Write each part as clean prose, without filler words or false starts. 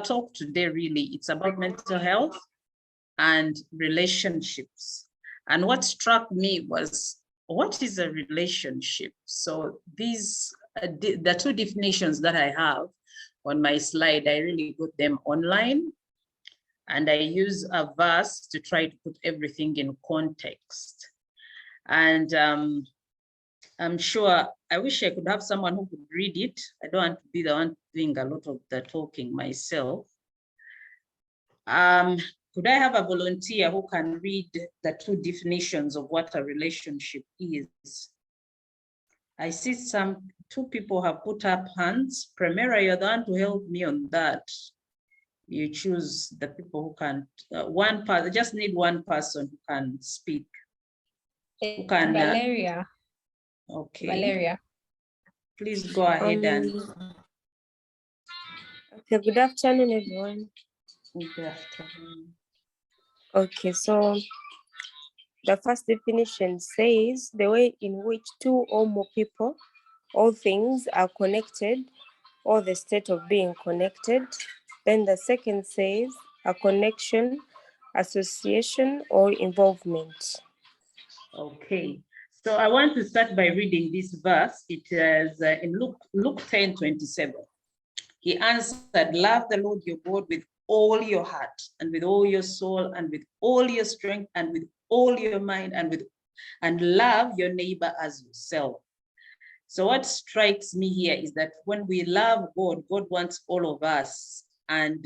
talk today really, it's about mental health and relationships. And what struck me was, what is a relationship? So these, the two definitions that I have on my slide, I really got them online. And I use a verse to try to put everything in context. And I'm sure, I wish I could have someone who could read it. I don't want to be the one doing a lot of the talking myself. Could I have a volunteer who can read the two definitions of what a relationship is? I see two people have put up hands. Primera, you're the one to help me on that. You choose the people who can, one person, I just need one person who can speak. Who can, Valeria. Okay. Valeria. Please go ahead and. Okay, good afternoon, everyone. Good afternoon. Okay, so the first definition says the way in which two or more people or things are connected, or the state of being connected. Then the second says a connection, association, or involvement. Okay, so I want to start by reading this verse. It is in Luke 10:27. He answered, love the Lord your God with all your heart and with all your soul and with all your strength and with all your mind and love your neighbor as yourself. So what strikes me here is that when we love God, God wants all of us. And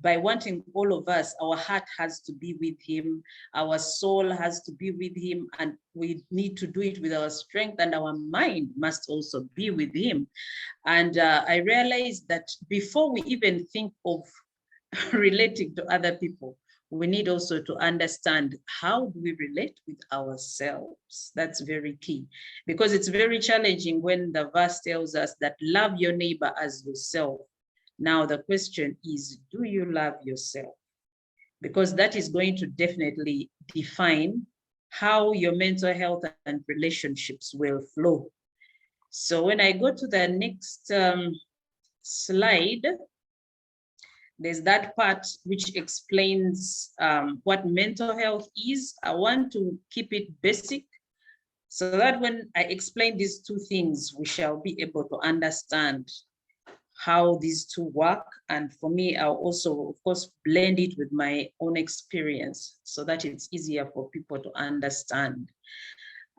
by wanting all of us, our heart has to be with him, our soul has to be with him, and we need to do it with our strength, and our mind must also be with him. And I realized that before we even think of relating to other people, we need also to understand how do we relate with ourselves. That's very key, because it's very challenging when the verse tells us that love your neighbor as yourself. Now the question is, do you love yourself? Because that is going to definitely define how your mental health and relationships will flow. So when I go to the next slide, there's that part which explains what mental health is. I want to keep it basic so that when I explain these two things, we shall be able to understand how these two work. And for me, I'll also, of course, blend it with my own experience so that it's easier for people to understand.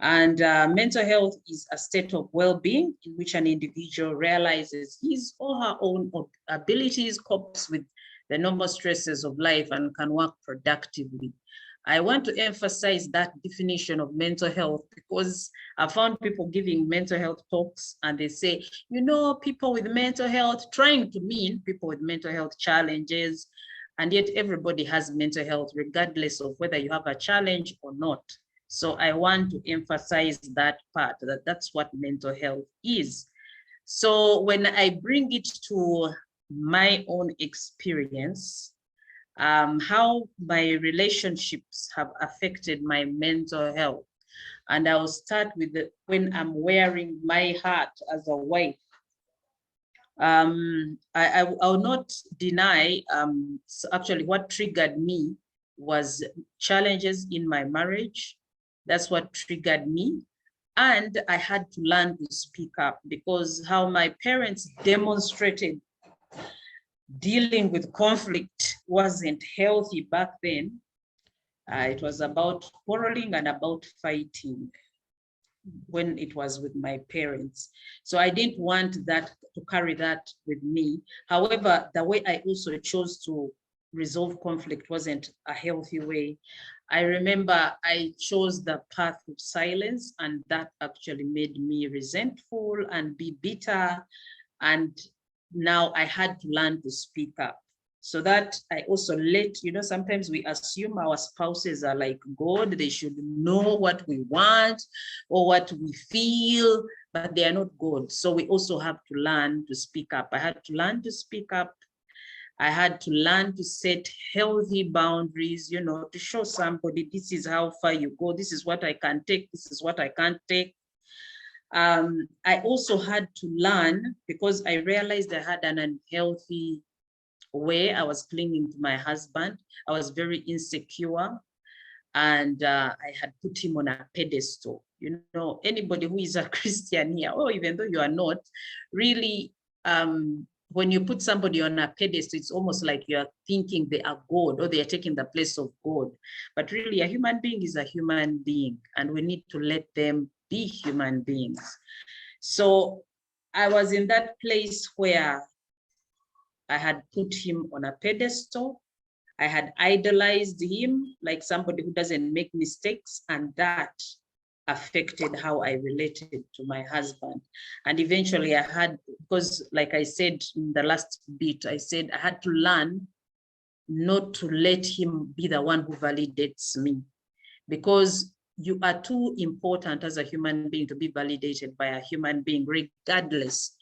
And mental health is a state of well-being in which an individual realizes his or her own abilities, copes with the normal stresses of life, and can work productively. I want to emphasize that definition of mental health because I found people giving mental health talks and they say, you know, people with mental health, trying to mean people with mental health challenges, and yet everybody has mental health regardless of whether you have a challenge or not. So I want to emphasize that part, that's what mental health is. So when I bring it to my own experience, how my relationships have affected my mental health. And I'll start with when I'm wearing my heart as a wife. I'll not deny, so actually what triggered me was challenges in my marriage. That's what triggered me. And I had to learn to speak up because how my parents demonstrated dealing with conflict wasn't healthy back then. It was about quarreling and about fighting when it was with my parents. So I didn't want that to carry that with me. However, the way I also chose to resolve conflict wasn't a healthy way. I remember I chose the path of silence, and that actually made me resentful and be bitter. And now I had to learn to speak up. So that I also sometimes we assume our spouses are like God, they should know what we want or what we feel, but they are not God. So we also have to learn to speak up. I had to learn to speak up. I had to learn to set healthy boundaries, to show somebody this is how far you go, this is what I can take, this is what I can't take. I also had to learn, because I realized I had an unhealthy way I was clinging to my husband. I was very insecure, and I had put him on a pedestal. You know, anybody who is a Christian here, or even though you are not, really, when you put somebody on a pedestal, it's almost like you are thinking they are God, or they are taking the place of God. But really, a human being is a human being, and we need to let them be human beings. So I was in that place where I had put him on a pedestal. I had idolized him like somebody who doesn't make mistakes, and that affected how I related to my husband. And eventually I had, because like I said in the last bit, I said I had to learn not to let him be the one who validates me, because you are too important as a human being to be validated by a human being, regardless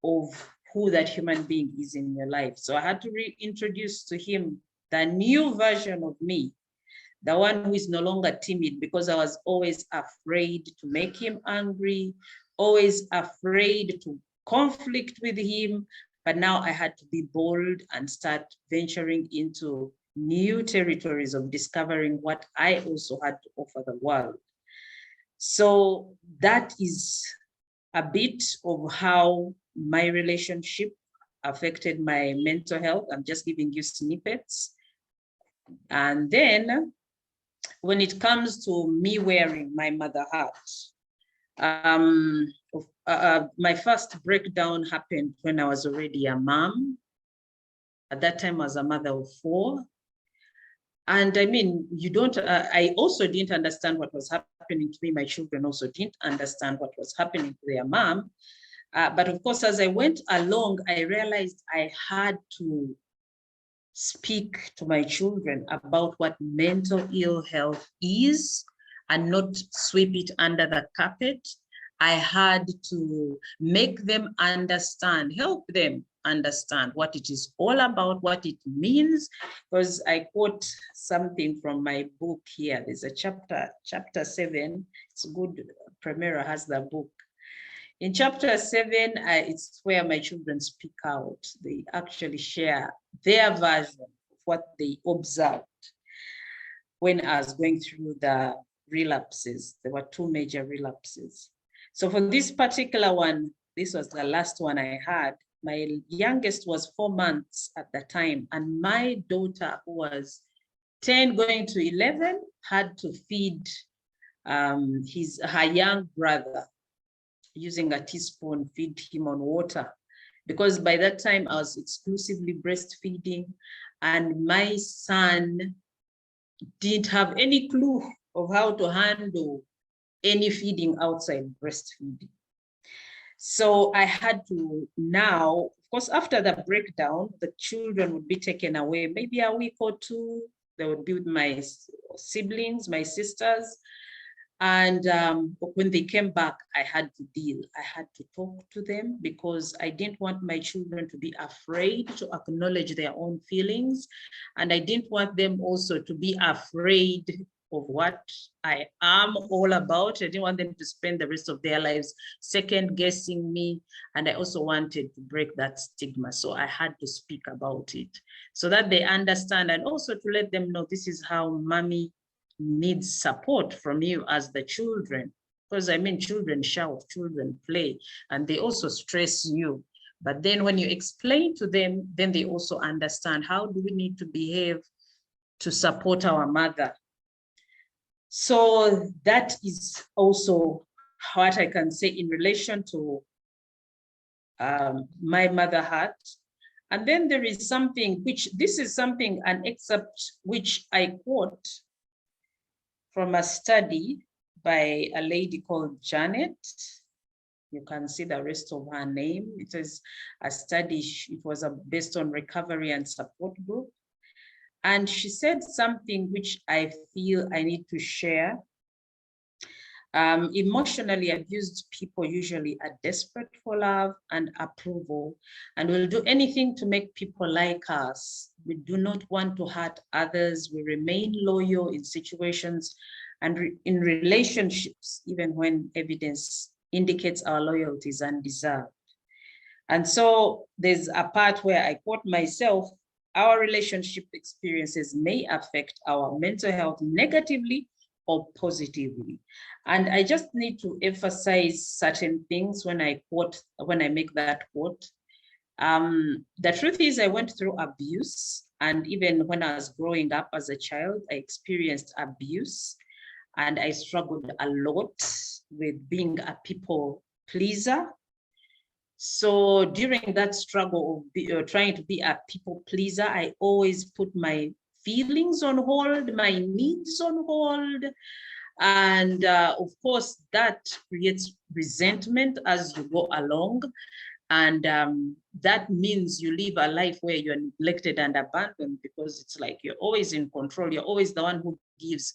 of who that human being is in your life. So I had to reintroduce to him the new version of me, the one who is no longer timid, because I was always afraid to make him angry, always afraid to conflict with him. But now I had to be bold and start venturing into new territories of discovering what I also had to offer the world. So that is a bit of how my relationship affected my mental health. I'm just giving you snippets. And then when it comes to me wearing my mother hat, my first breakdown happened when I was already a mom. At that time, I was a mother of 4. And I mean, you don't, I also didn't understand what was happening to me. My children also didn't understand what was happening to their mom. But of course, as I went along, I realized I had to speak to my children about what mental ill health is and not sweep it under the carpet. I had to make them understand, help them understand what it is all about, what it means, because I quote something from my book here. There's a chapter 7. It's good, Primera has the book. In chapter 7, it's where my children speak out. They actually share their version of what they observed when I was going through the relapses. There were 2 major relapses. So for this particular one, this was the last one I had. My youngest was 4 months at the time, and my daughter, who was 10 going to 11, had to feed her young brother, using a teaspoon, feed him on water, because by that time I was exclusively breastfeeding, and my son didn't have any clue of how to handle any feeding outside breastfeeding. So I had to now, of course, after the breakdown, the children would be taken away, maybe a week or 2. They would be with my siblings, my sisters. And when they came back, I had to deal. I had to talk to them, because I didn't want my children to be afraid to acknowledge their own feelings. And I didn't want them also to be afraid of what I am all about. I didn't want them to spend the rest of their lives second guessing me. And I also wanted to break that stigma. So I had to speak about it so that they understand, and also to let them know this is how mommy needs support from you as the children. Because I mean, children shout, children play, and they also stress you. But then when you explain to them, then they also understand, how do we need to behave to support our mother? So that is also what I can say in relation to my mother heart. And then there is something which, this is something, an excerpt which I quote from a study by a lady called Janet. You can see the rest of her name. It is a study, it was based on recovery and support group. And she said something which I feel I need to share. Emotionally abused people usually are desperate for love and approval, and will do anything to make people like us. We do not want to hurt others. We remain loyal in situations and in relationships, even when evidence indicates our loyalty is undeserved. And so there's a part where I quote myself, our relationship experiences may affect our mental health negatively or positively. And I just need to emphasize certain things when I make that quote. The truth is, I went through abuse, and even when I was growing up as a child, I experienced abuse, and I struggled a lot with being a people pleaser. So during that struggle of trying to be a people pleaser, I always put my feelings on hold, my needs on hold. And of course, that creates resentment as you go along. And that means you live a life where you're neglected and abandoned, because it's like you're always in control. You're always the one who gives.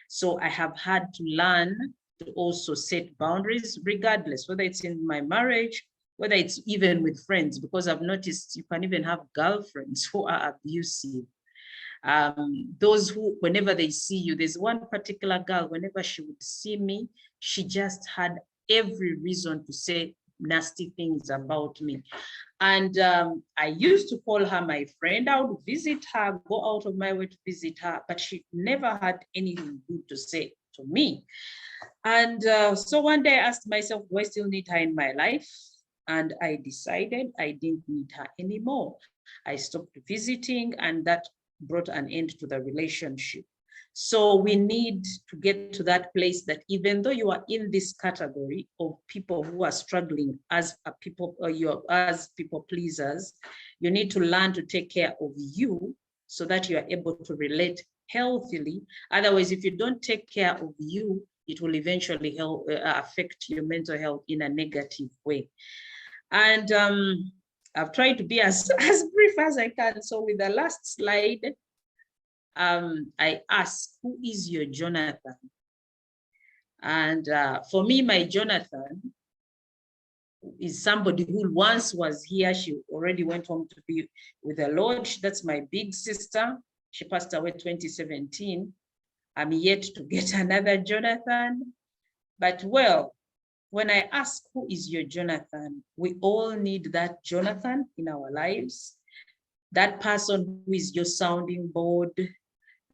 So I have had to learn to also set boundaries, regardless, whether it's in my marriage, whether it's even with friends, because I've noticed you can even have girlfriends who are abusive. Those who, whenever they see you, there's one particular girl, whenever she would see me, she just had every reason to say nasty things about me. And I used to call her my friend. I would visit her, go out of my way to visit her, but she never had anything good to say to me. And so one day I asked myself, do I still need her in my life? And I decided I didn't need her anymore. I stopped visiting, and that brought an end to the relationship. So we need to get to that place that even though you are in this category of people who are struggling as a people, or as people pleasers, you need to learn to take care of you so that you are able to relate healthily. Otherwise, if you don't take care of you, it will eventually affect your mental health in a negative way. And I've tried to be as brief as I can. So with the last slide, I ask, who is your Jonathan? And for me, my Jonathan is somebody who once was here. She already went home to be with the Lord. That's my big sister. She passed away 2017. I'm yet to get another Jonathan. But well, when I ask who is your Jonathan, we all need that Jonathan in our lives. That person who is your sounding board,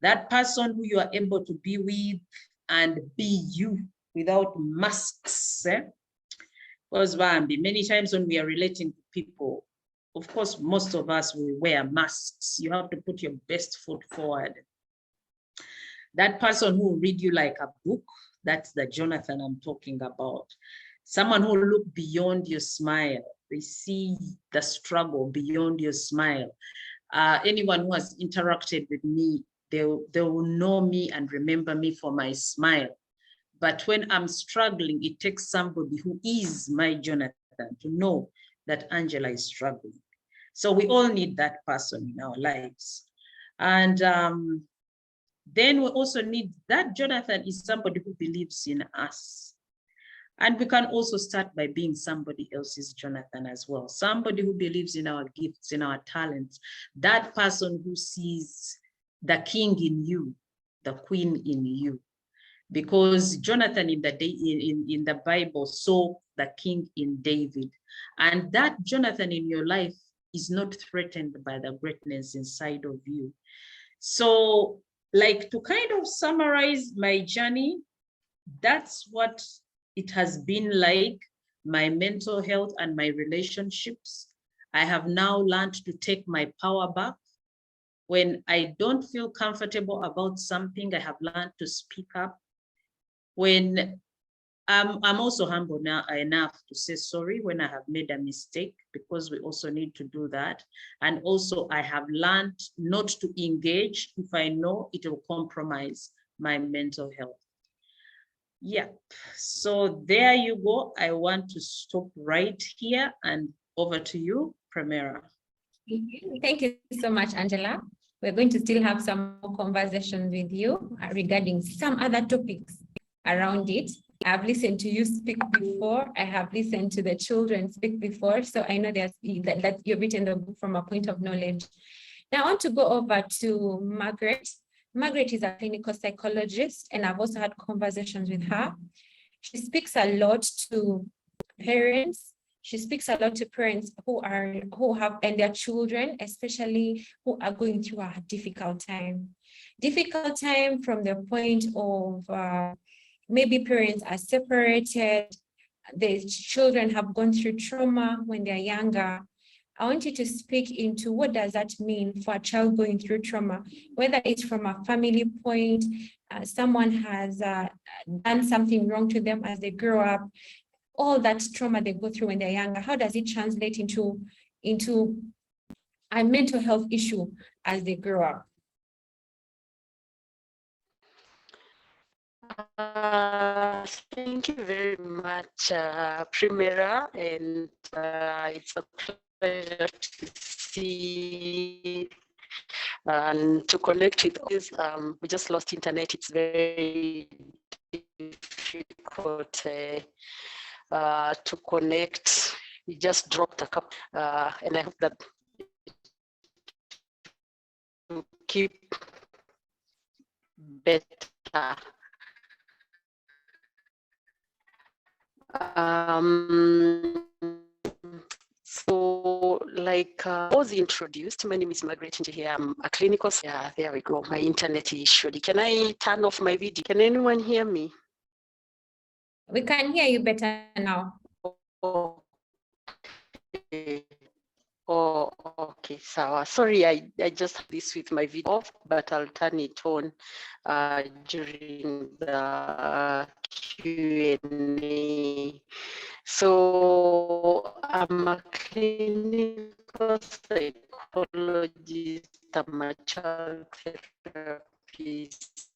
that person who you are able to be with and be you without masks. Because many times when we are relating to people, of course, most of us will wear masks. You have to put your best foot forward. That person who will read you like a book, that's the Jonathan I'm talking about. Someone who will look beyond your smile. They see the struggle beyond your smile. Anyone who has interacted with me, they will know me and remember me for my smile. But when I'm struggling, it takes somebody who is my Jonathan to know that Angela is struggling. So we all need that person in our lives. And then we also need that Jonathan is somebody who believes in us. And we can also start by being somebody else's Jonathan as well. Somebody who believes in our gifts, in our talents. That person who sees the king in you, the queen in you. Because Jonathan in the Bible saw the king in David. And that Jonathan in your life is not threatened by the greatness inside of you. So, like, to kind of summarize my journey, that's what it has been like, my mental health and my relationships. I have now learned to take my power back. When I don't feel comfortable about something, I have learned to speak up. When I'm also humble now enough to say sorry when I have made a mistake, because we also need to do that. And also I have learned not to engage if I know it will compromise my mental health. Yeah, so there you go. I want to stop right here, and over to you, Primera. Thank you so much, Angela. We're going to still have some more conversations with you regarding some other topics around it. I've listened to you speak before. I have listened to the children speak before. So I know that you've written the book from a point of knowledge. Now I want to go over to Margaret. Margaret is a clinical psychologist, and I've also had conversations with her. She speaks a lot to parents she speaks a lot to parents who have and their children, especially who are going through a difficult time. Difficult time from the point of maybe parents are separated, the children have gone through trauma when they're younger. I want you to speak into what does that mean for a child going through trauma, whether it's from a family point, someone has done something wrong to them as they grow up, all that trauma they go through when they're younger. How does it translate into a mental health issue as they grow up? Thank you very much, Primera, and it's a pleasure to see and to connect with us. We just lost internet. It's very difficult to connect. We just dropped a couple, and I hope that to keep better. So like I was introduced, my name is Margaret Njihia. I'm a clinical, yeah, there we go. My internet is showing. Can I turn off my video? Can anyone hear me? We can hear you better now. Okay. Oh, okay, so sorry, I just have this with my video off, but I'll turn it on during the Q&A. So I'm a clinical psychologist, I'm a child therapist,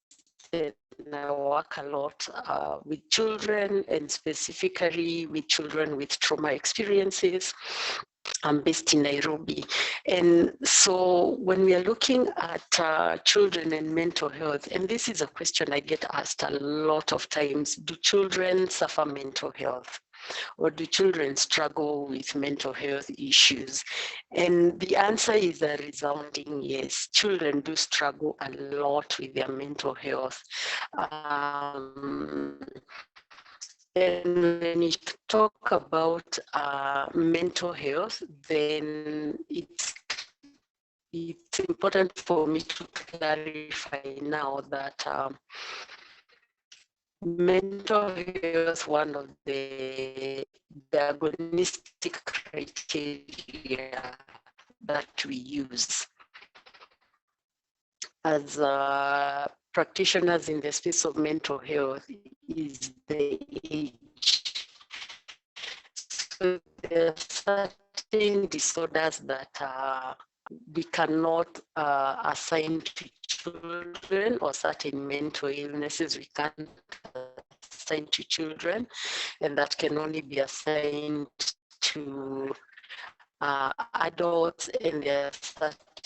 and I work a lot with children, and specifically with children with trauma experiences. I'm based in Nairobi. And so when we are looking at children and mental health, and this is a question I get asked a lot of times, do children suffer mental health? Or do children struggle with mental health issues? And the answer is a resounding yes. Children do struggle a lot with their mental health. And when you talk about mental health, then it's important for me to clarify now that mental health, one of the diagnostic criteria that we use as practitioners in the space of mental health is the age. So there are certain disorders that we cannot assign to children, or certain mental illnesses we can't assign to children, and that can only be assigned to adults, and there are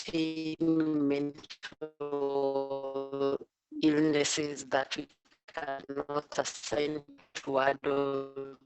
certain mental illnesses that we cannot assign to adults.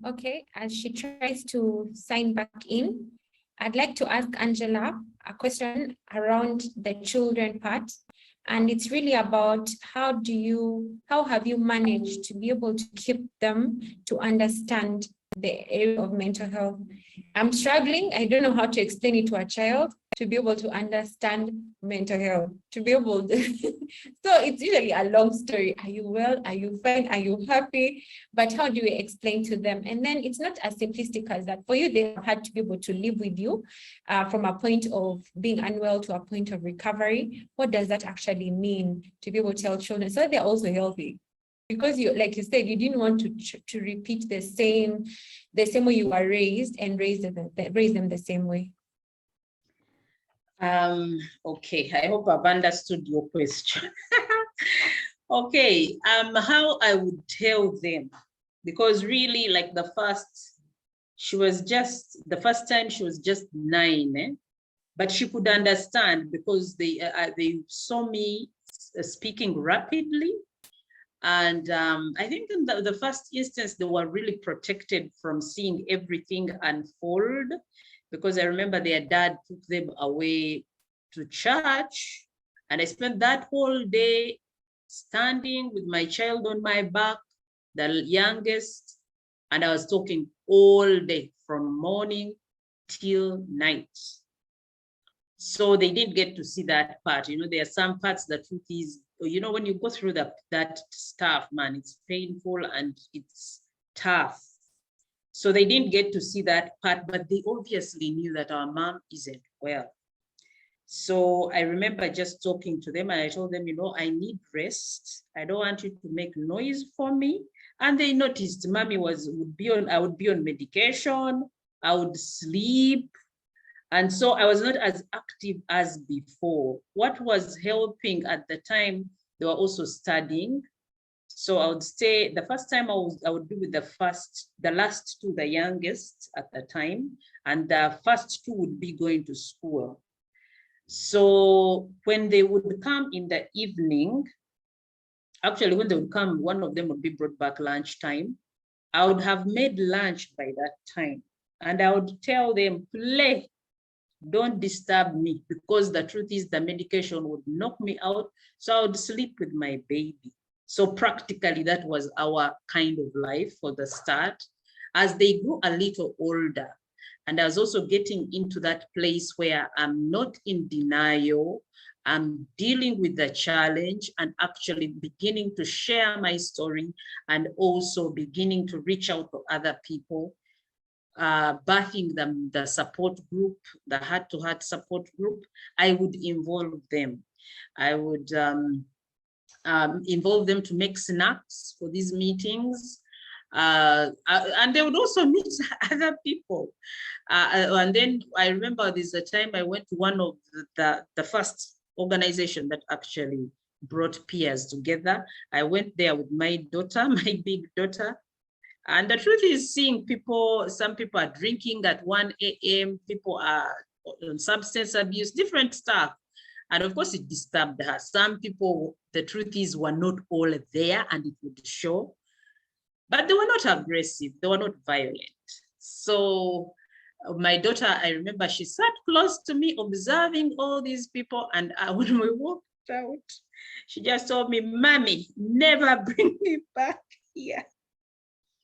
Okay, as she tries to sign back in, I'd like to ask Angela a question around the children part. And it's really about how have you managed to be able to keep them to understand the area of mental health? I'm struggling. I don't know how to explain it to a child to be able to understand mental health, to be able to. So it's usually a long story. Are you well? Are you fine? Are you happy? But how do we explain to them? And then it's not as simplistic as that. For you, they had to be able to live with you from a point of being unwell to a point of recovery. What does that actually mean to be able to tell children so that they're also healthy? Because you, like you said, you didn't want to repeat the same way you were raised and raise them the same way. Okay, I hope I've understood your question. Okay, how I would tell them, because really, like the first time she was just 9, but she could understand because they saw me speaking rapidly. And I think in the first instance, they were really protected from seeing everything unfold, because I remember their dad took them away to church, and I spent that whole day standing with my child on my back, the youngest, and I was talking all day from morning till night. So they didn't get to see that part. You know, there are some parts, the truth is, you know, when you go through that stuff, man, it's painful and it's tough. So they didn't get to see that part, but they obviously knew that our mom isn't well. So I remember just talking to them, and I told them, you know, I need rest. I don't want you to make noise for me. And they noticed mommy I would be on medication, I would sleep. And so I was not as active as before. What was helping at the time, they were also studying. So I would stay, the first time I would be with the last two, the youngest at the time, and the first two would be going to school. So when they would come in the evening, actually when they would come, one of them would be brought back lunchtime. I would have made lunch by that time. And I would tell them, play, don't disturb me, because the truth is the medication would knock me out. So I would sleep with my baby. So practically that was our kind of life for the start. As they grew a little older, and I was also getting into that place where I'm not in denial, I'm dealing with the challenge and actually beginning to share my story, and also beginning to reach out to other people, birthing them, the support group, the heart-to-heart support group. I would involve them. I would involve them to make snacks for these meetings. And they would also meet other people. And then I remember there's a time I went to one of the first organization that actually brought peers together. I went there with my daughter, my big daughter. And the truth is, seeing people, some people are drinking at 1 a.m., people are on substance abuse, different stuff. And of course, it disturbed her. Some people, the truth is, were not all there, and it would show. But they were not aggressive, they were not violent. So my daughter, I remember she sat close to me observing all these people, and when we walked out, she just told me, "Mommy, never bring me back here."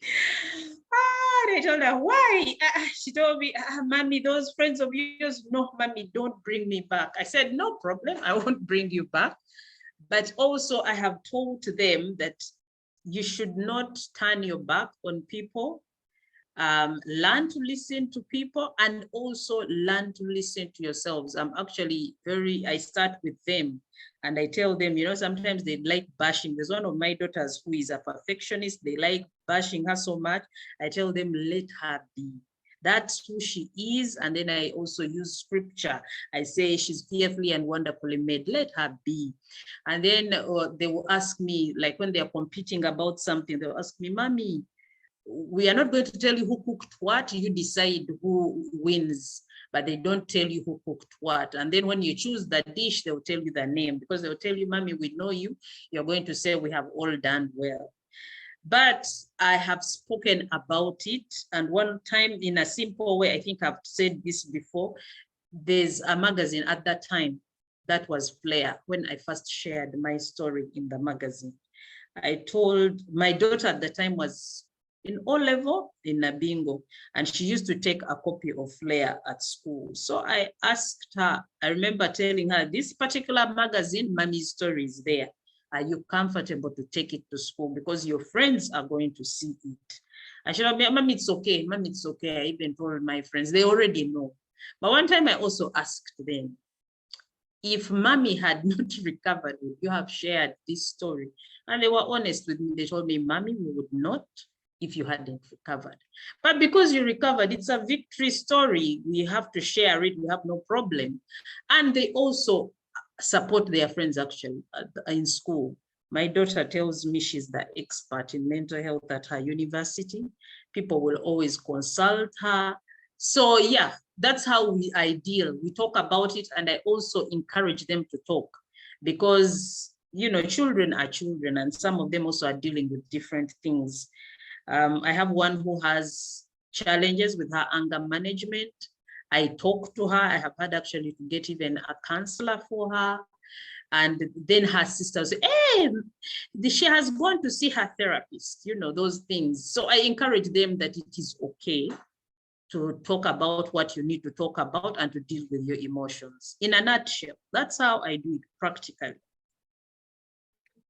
And I told her, "Why?" She told me, "Mommy, those friends of yours, no, Mommy, don't bring me back." I said, "No problem, I won't bring you back. But also I have told them that you should not turn your back on people. Learn to listen to people, and also learn to listen to yourselves." I'm actually I start with them, and I tell them, you know, sometimes they like bashing. There's one of my daughters who is a perfectionist. They like bashing her so much. I tell them, let her be. That's who she is. And then I also use scripture. I say she's fearfully and wonderfully made. Let her be. And then they will ask me, like when they're competing about something, they'll ask me, "Mommy, we are not going to tell you who cooked what, you decide who wins." But they don't tell you who cooked what. And then when you choose the dish, they'll tell you the name, because they'll tell you, "Mommy, we know you." You're going to say, "We have all done well." But I have spoken about it. And one time, in a simple way, I think I've said this before, there's a magazine at that time that was Flair, when I first shared my story in the magazine. I told my daughter at the time was in O-level in Nabingo, and she used to take a copy of Flair at school. So I asked her, I remember telling her, "This particular magazine, Mommy's story is there. Are you comfortable to take it to school? Because your friends are going to see it." And she told me, "Mommy, it's okay. Mommy, it's okay." I even told my friends, they already know. But one time I also asked them, if Mommy had not recovered, would you have shared this story? And they were honest with me. They told me, "Mommy, we would not if you hadn't recovered. But because you recovered, it's a victory story. We have to share it. We have no problem." And they also support their friends actually in school. My daughter tells me she's the expert in mental health at her university. People will always consult her. So yeah, that's how I deal. We talk about it, and I also encourage them to talk, because you know, children are children, and some of them also are dealing with different things. I have one who has challenges with her anger management. I talk to her. I have had actually to get even a counselor for her. And then her sister say, hey, she has gone to see her therapist, you know, those things. So I encourage them that it is okay to talk about what you need to talk about and to deal with your emotions. In a nutshell, that's how I do it practically.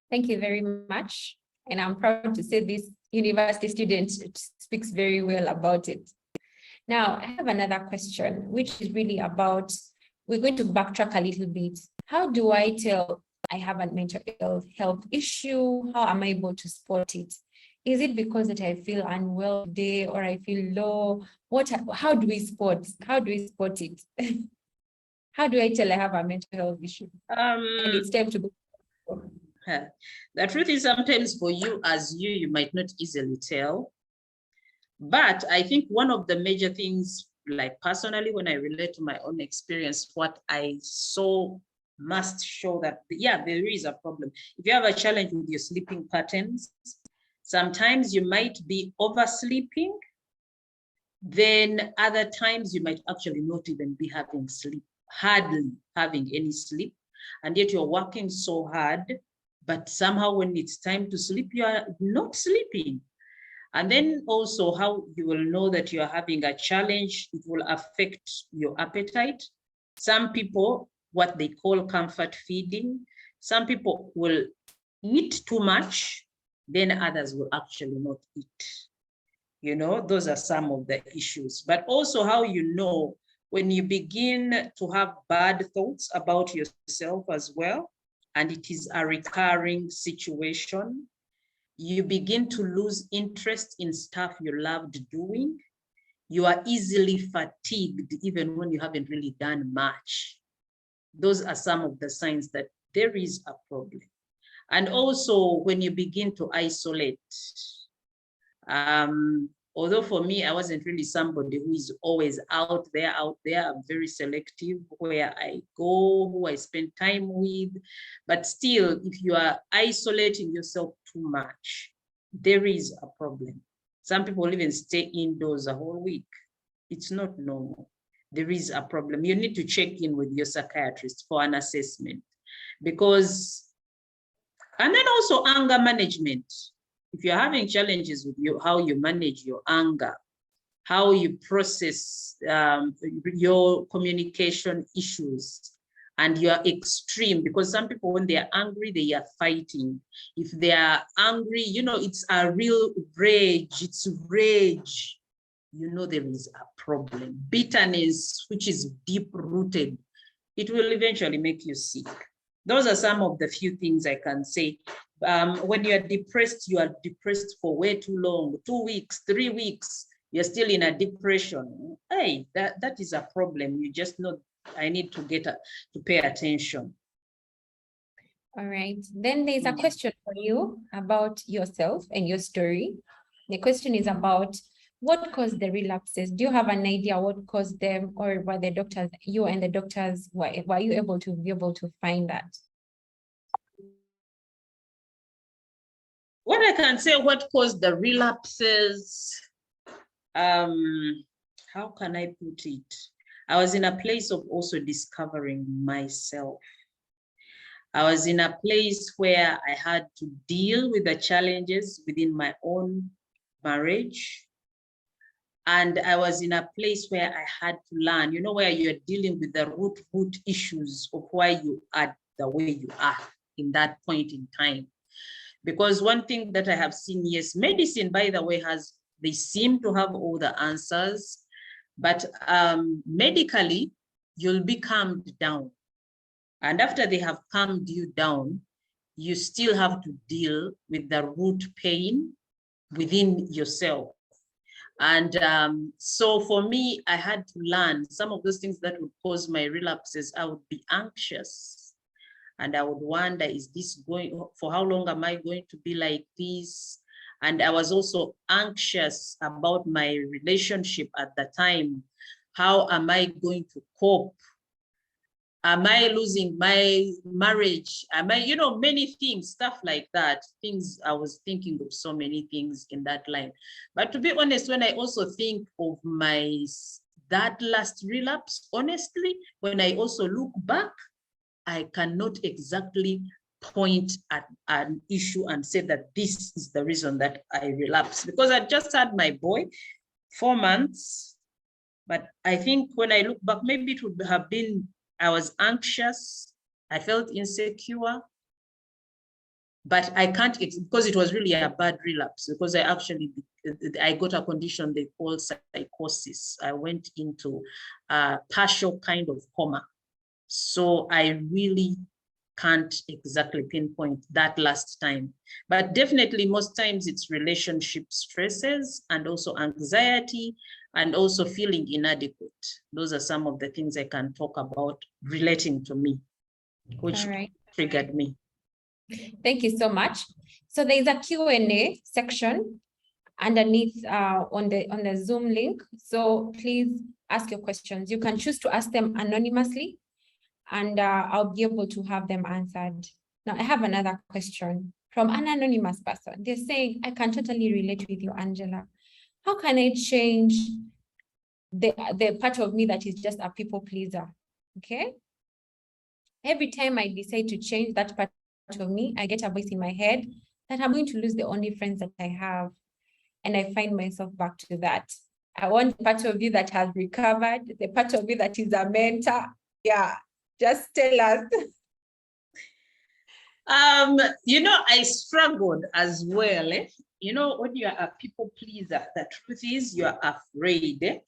Thank you very much. And I'm proud to say this university student speaks very well about it. Now, I have another question, which is really about, we're going to backtrack a little bit. How do I tell I have a mental health issue? How am I able to spot it? Is it because that I feel unwell today, or I feel low? How do we spot it? How do I tell I have a mental health issue? And it's time to go. The truth is, sometimes for you as you might not easily tell. But I think one of the major things, like personally, when I relate to my own experience, what I saw must show that, yeah, there is a problem. If you have a challenge with your sleeping patterns, sometimes you might be oversleeping. Then other times you might actually not even be having sleep, hardly having any sleep. And yet you're working so hard, but somehow when it's time to sleep, you are not sleeping. And then also how you will know that you are having a challenge, it will affect your appetite. Some people, what they call comfort feeding, some people will eat too much, then others will actually not eat. You know, those are some of the issues. But also how you know when you begin to have bad thoughts about yourself as well, and it is a recurring situation, you begin to lose interest in stuff you loved doing. You are easily fatigued even when you haven't really done much. Those are some of the signs that there is a problem. And also when you begin to isolate, although for me, I wasn't really somebody who is always out there. I'm very selective where I go, who I spend time with. But still, if you are isolating yourself too much, there is a problem. Some people even stay indoors a whole week. It's not normal. There is a problem. You need to check in with your psychiatrist for an assessment. Because, and then also anger management. If you're having challenges with how you manage your anger, how you process your communication issues, and you're extreme, because some people, when they are angry, they are fighting. If they are angry, you know, it's a real rage, it's rage. You know, there is a problem. Bitterness, which is deep rooted, it will eventually make you sick. Those are some of the few things I can say. When you are depressed for way too long, 2 weeks, 3 weeks, you're still in a depression. Hey, that is a problem. You just know, I need to to pay attention. All right. Then there's a question for you about yourself and your story. The question is about what caused the relapses. Do you have an idea what caused them, or were the doctors, you and the doctors, were you able to find that? What I can say, what caused the relapses, how can I put it? I was in a place of also discovering myself. I was in a place where I had to deal with the challenges within my own marriage. And I was in a place where I had to learn, you know, where you're dealing with the root issues of why you are the way you are in that point in time. Because one thing that I have seen, yes, medicine, by the way, they seem to have all the answers, but medically, you'll be calmed down. And after they have calmed you down, you still have to deal with the root pain within yourself. And so for me, I had to learn some of those things that would cause my relapses. I would be anxious. And I would wonder, is this going, for how long am I going to be like this? And I was also anxious about my relationship at the time. How am I going to cope? Am I losing my marriage? Am I, many things, stuff like that. Things, I was thinking of so many things in that line. But to be honest, when I also think of that last relapse, honestly, when I also look back, I cannot exactly point at an issue and say that this is the reason that I relapsed, because I just had my boy 4 months. But I think when I look back, maybe it would have been, I was anxious, I felt insecure, but I can't, because it was really a bad relapse, because I got a condition they call psychosis. I went into a partial kind of coma. So I really can't exactly pinpoint that last time, but definitely most times it's relationship stresses and also anxiety and also feeling inadequate. Those are some of the things I can talk about relating to me, which triggered me. Thank you so much. So there's a Q&A section underneath on the Zoom link. So please ask your questions. You can choose to ask them anonymously, and I'll be able to have them answered. Now, I have another question from an anonymous person. They're saying, I can totally relate with you, Angela. How can I change the part of me that is just a people pleaser? Okay. Every time I decide to change that part of me, I get a voice in my head that I'm going to lose the only friends that I have. And I find myself back to that. I want the part of you that has recovered, the part of you that is a mentor. Yeah. Just tell us. I struggled as well. When you are a people pleaser, the truth is you are afraid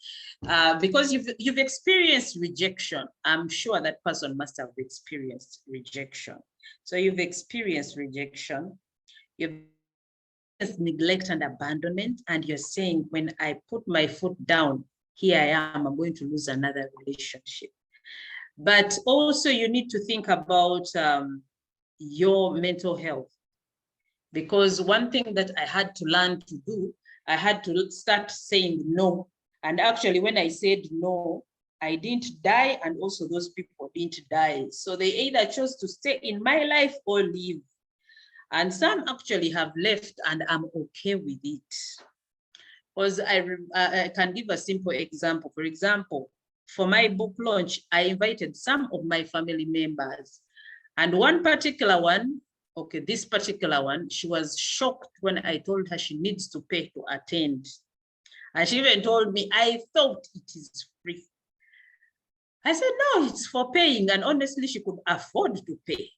because you've experienced rejection. I'm sure that person must have experienced rejection. So you've experienced rejection, you've experienced neglect and abandonment, and you're saying, when I put my foot down, here I am, I'm going to lose another relationship. But also you need to think about your mental health, because one thing that I had to learn to do, I had to start saying no. And actually when I said no, I didn't die, and also those people didn't die. So they either chose to stay in my life or leave. And some actually have left, and I'm okay with it. Because I can give a simple example. For example, for my book launch, I invited some of my family members. And one particular one, this particular one, she was shocked when I told her she needs to pay to attend. And she even told me, I thought it is free. I said, no, it's for paying. And honestly, she could afford to pay.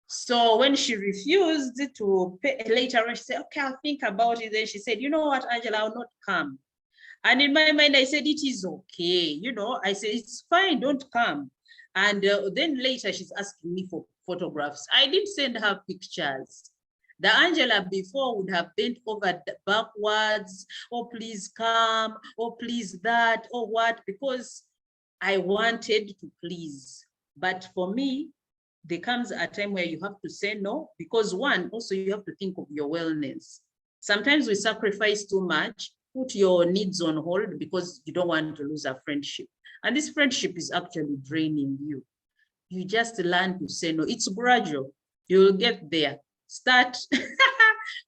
So when she refused to pay later on, she said, okay, I'll think about it. Then she said, you know what, Angela, I'll not come. And in my mind, I said, it is okay. I said, it's fine, don't come. And then later she's asking me for photographs. I didn't send her pictures. The Angela before would have bent over backwards, oh, please come, oh, please that, or what, because I wanted to please. But for me, there comes a time where you have to say no, because one, also you have to think of your wellness. Sometimes we sacrifice too much, put your needs on hold because you don't want to lose a friendship. And this friendship is actually draining you. You just learn to say no. It's gradual. You'll get there. Start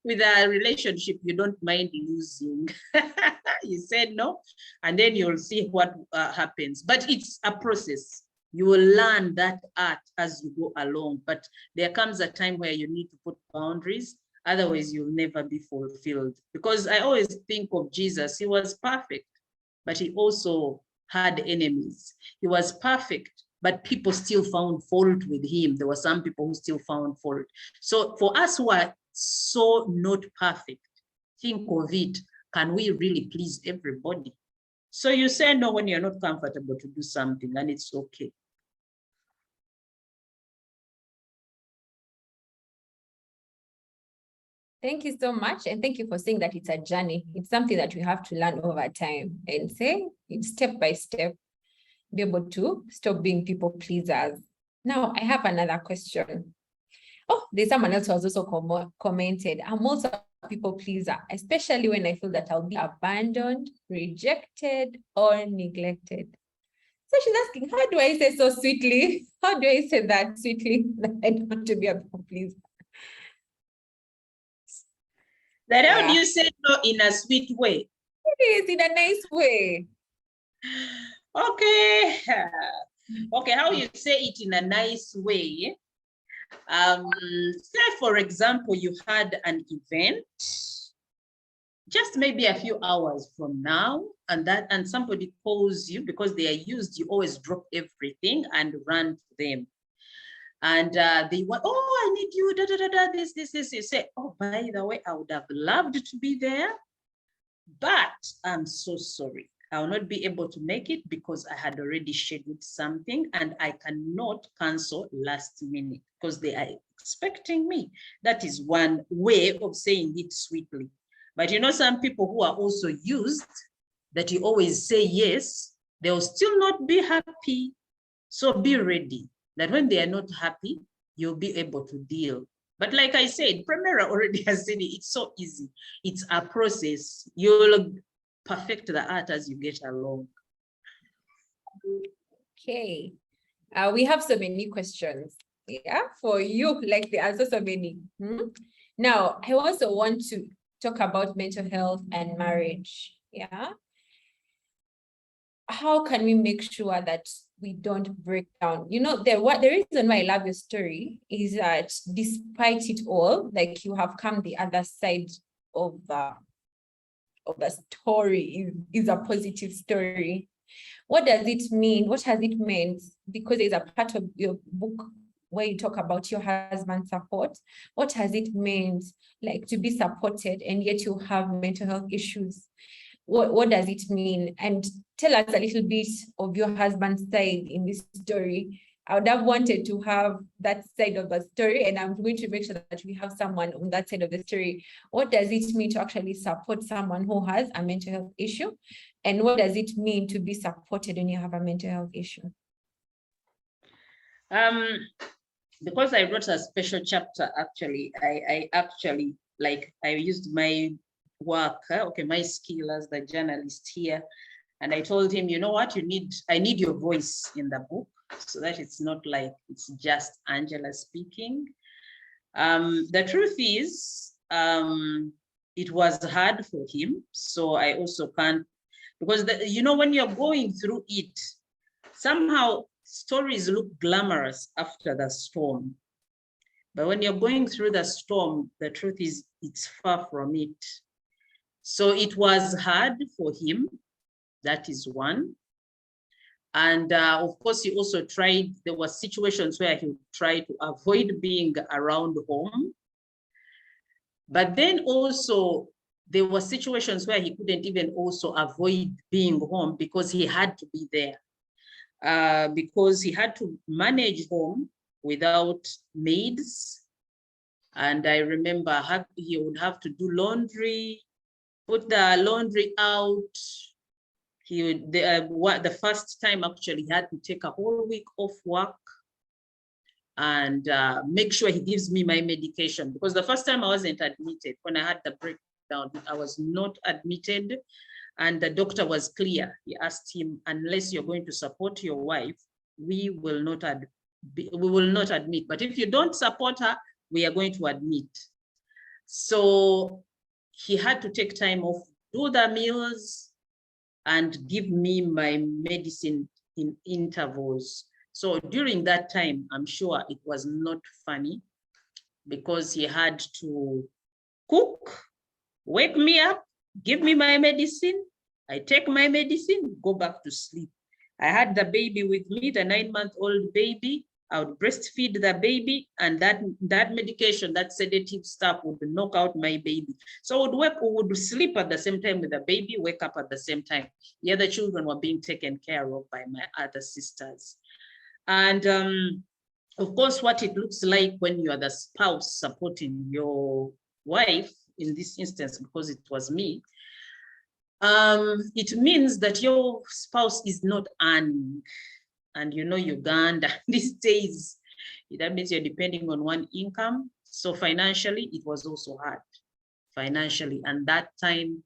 with a relationship you don't mind losing. You said no, and then you'll see what happens. But it's a process. You will learn that art as you go along. But there comes a time where you need to put boundaries. Otherwise, you'll never be fulfilled. Because I always think of Jesus. He was perfect, but he also had enemies. He was perfect, but people still found fault with him. There were some people who still found fault. So for us who are so not perfect, think of it. Can we really please everybody? So you say no when you're not comfortable to do something, and it's okay. Thank you so much. And thank you for saying that it's a journey. It's something that we have to learn over time and say it's step by step, be able to stop being people pleasers. Now, I have another question. Oh, there's someone else who has also commented. I'm also people pleaser, especially when I feel that I'll be abandoned, rejected, or neglected. So she's asking, how do I say so sweetly? How do I say that sweetly that I don't want to be a people pleaser? That how do Yeah. you say no in a sweet way? It is in a nice way. Okay. Okay, how you say it in a nice way? Say, for example, you had an event just maybe a few hours from now, and somebody calls you because they are used, you always drop everything and run to them. And they want, oh, I need you, da, da, da, da, this. You say, oh, by the way, I would have loved to be there, but I'm so sorry. I will not be able to make it because I had already scheduled something and I cannot cancel last minute because they are expecting me. That is one way of saying it sweetly. But you know, some people who are also used that you always say yes, they'll still not be happy. So be ready that when they are not happy, you'll be able to deal. But like I said, Primera already has said it, it's so easy. It's a process. You'll perfect the art as you get along. Okay. We have so many questions. Yeah, for you, like the answers so many. Now, I also want to talk about mental health and marriage. Yeah. How can we make sure that we don't break down? You know, the reason why I love your story is that despite it all, like you have come the other side of the story is a positive story. What does it mean? What has it meant? Because there's a part of your book where you talk about your husband's support. What has it meant, like, to be supported and yet you have mental health issues? What does it mean? And tell us a little bit of your husband's side in this story. I would have wanted to have that side of the story, and I'm going to make sure that we have someone on that side of the story. What does it mean to actually support someone who has a mental health issue? And what does it mean to be supported when you have a mental health issue? Because I wrote a special chapter, actually, I actually, like, I used my work, okay, my skill as the journalist here. And I told him, you know what, I need your voice in the book so that it's not like it's just Angela speaking. The truth is, it was hard for him. So I also can't, because you know, when you're going through it, somehow stories look glamorous after the storm. But when you're going through the storm, the truth is it's far from it. So it was hard for him. That is one. And of course, he also tried, there were situations where he tried to avoid being around home. But then also, there were situations where he couldn't even also avoid being home because he had to be there. Because he had to manage home without maids. And I remember he would have to do laundry, put the laundry out. He would, the first time actually, he had to take a whole week off work and make sure he gives me my medication, because the first time I wasn't admitted. When I had the breakdown, I was not admitted, and the doctor was clear. He asked him, unless you're going to support your wife, we will not admit, but if you don't support her, we are going to admit. So he had to take time off, do the meals, and give me my medicine in intervals. So during that time, I'm sure it was not funny because he had to cook, wake me up, give me my medicine. I take my medicine, go back to sleep. I had the baby with me, the 9-month-old baby. I would breastfeed the baby, and that medication, that sedative stuff would knock out my baby. So we would sleep at the same time with the baby, wake up at the same time. The other children were being taken care of by my other sisters. And of course, what it looks like when you are the spouse supporting your wife, in this instance, because it was me, it means that your spouse is not earning. And you know, Uganda these days, that means you're depending on one income. So financially, it was also hard. financially. And that time,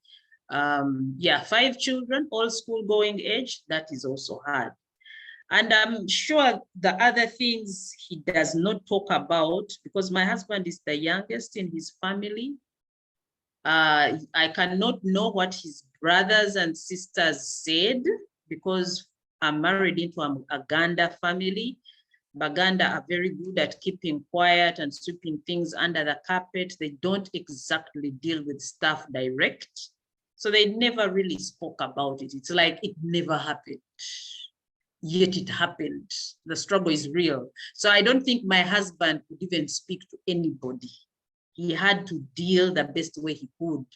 yeah, 5 children, all school going age, that is also hard. And I'm sure the other things he does not talk about, because my husband is the youngest in his family. I cannot know what his brothers and sisters said, because I'm married into a Ganda family. Baganda are very good at keeping quiet and sweeping things under the carpet. They don't exactly deal with stuff direct. So they never really spoke about it. It's like it never happened, yet it happened. The struggle is real. So I don't think my husband could even speak to anybody. He had to deal the best way he could.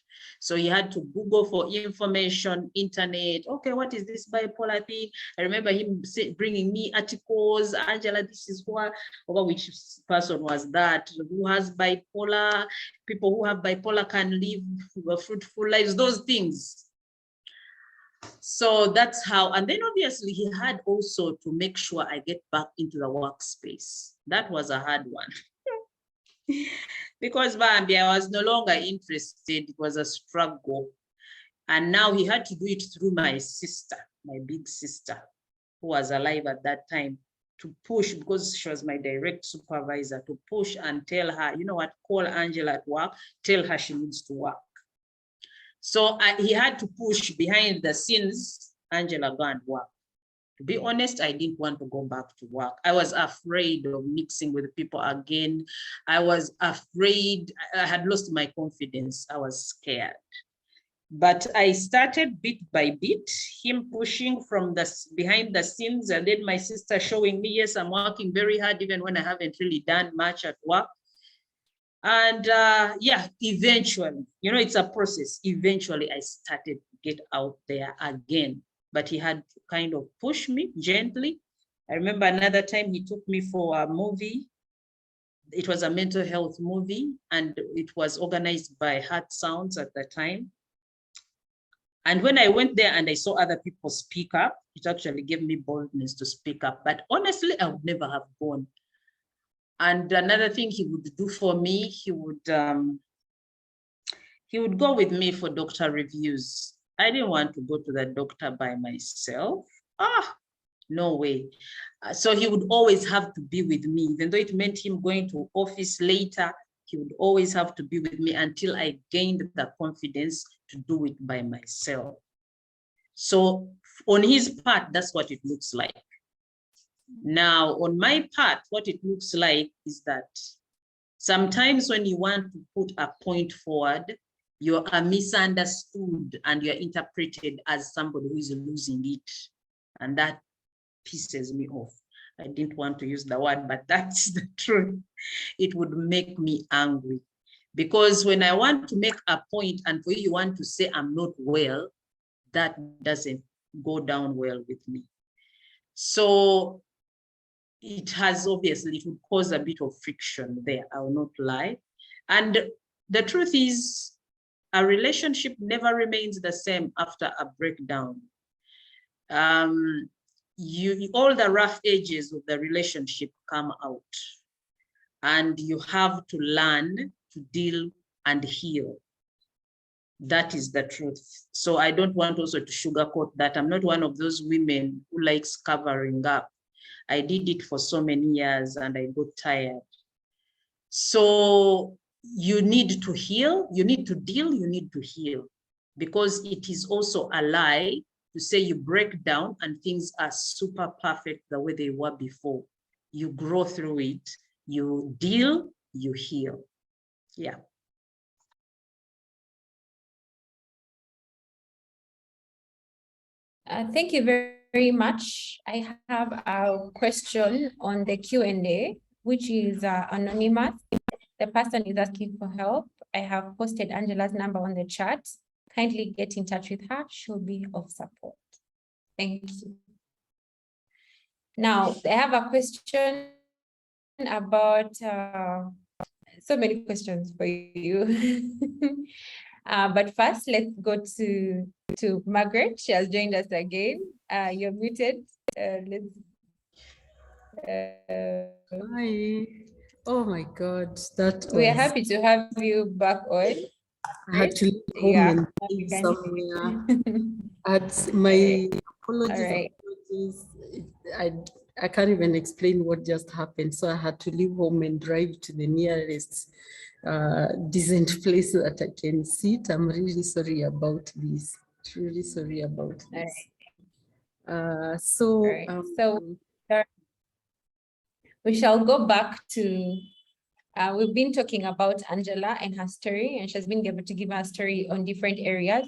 So he had to Google for information, internet. Okay, what is this bipolar thing? I remember him bringing me articles. Angela, this is what, over which person was that? Who has bipolar? People who have bipolar can live fruitful lives, those things. So that's how, and then obviously he had also to make sure I get back into the workspace. That was a hard one. Because Bambi, I was no longer interested. It was a struggle. And now he had to do it through my sister, my big sister, who was alive at that time, to push, because she was my direct supervisor, to push and tell her, you know what, call Angela at work, tell her she needs to work. So he had to push behind the scenes, Angela, go and work. To be honest, I didn't want to go back to work. I was afraid of mixing with people again. I was afraid, I had lost my confidence. I was scared. But I started bit by bit, him pushing from the behind the scenes, and then my sister showing me, yes, I'm working very hard, even when I haven't really done much at work. And yeah, eventually, you know, it's a process. Eventually, I started to get out there again. But he had to kind of push me gently. I remember another time he took me for a movie. It was a mental health movie, and it was organized by Heart Sounds at the time. And when I went there and I saw other people speak up, it actually gave me boldness to speak up. But honestly, I would never have gone. And another thing he would do for me, he would go with me for doctor reviews. I didn't want to go to the doctor by myself. No way. So he would always have to be with me, even though it meant him going to office later. He would always have to be with me until I gained the confidence to do it by myself. So on his part, that's what it looks like. Now, on my part, what it looks like is that sometimes when you want to put a point forward, you are misunderstood and you're interpreted as somebody who is losing it. And that pisses me off. I didn't want to use the word, but that's the truth. It would make me angry. Because when I want to make a point and for you want to say I'm not well, that doesn't go down well with me. So it has obviously, it would cause a bit of friction there, I will not lie. And the truth is, a relationship never remains the same after a breakdown. All the rough edges of the relationship come out, and you have to learn to deal and heal. That is the truth. So I don't want also to sugarcoat that. I'm not one of those women who likes covering up. I did it for so many years and I got tired. So you need to heal, you need to deal, you need to heal, because it is also a lie to say you break down and things are super perfect the way they were before. You grow through it, you deal, you heal. Yeah. Thank you very much. I have a question on the Q&A, which is anonymous. The person is asking for help. I have posted Angela's number on the chat. Kindly get in touch with her. She'll be of support. Thank you. Now, I have a question about, so many questions for you. But first, let's go to Margaret. She has joined us again. You're muted. Hi. Oh my God, we are happy to have you back on. I had to leave home Yeah. and We live can- somewhere. My apologies. All right. Apologies. I can't even explain what just happened. So I had to leave home and drive to the nearest decent place that I can sit. I'm really sorry about this. Really sorry about All this. right. So All right. So we shall go back to, we've been talking about Angela and her story, and she's been able to give her story on different areas.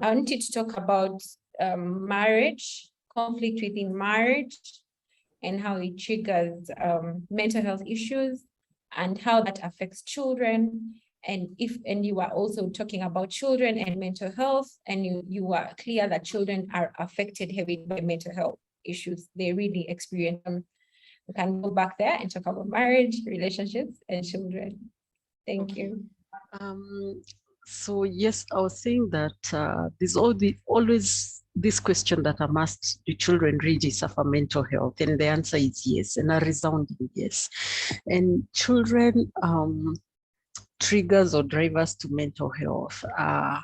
I want you to talk about marriage, conflict within marriage, and how it triggers mental health issues and how that affects children. And you were also talking about children and mental health, and you were clear that children are affected heavily by mental health issues. They really experience them. We can go back there and talk about marriage, relationships, and children. Thank you. So yes, I was saying that there's always this question that I'm asked: do children really suffer mental health? And the answer is yes, and a resounding yes. And children triggers or drivers to mental health are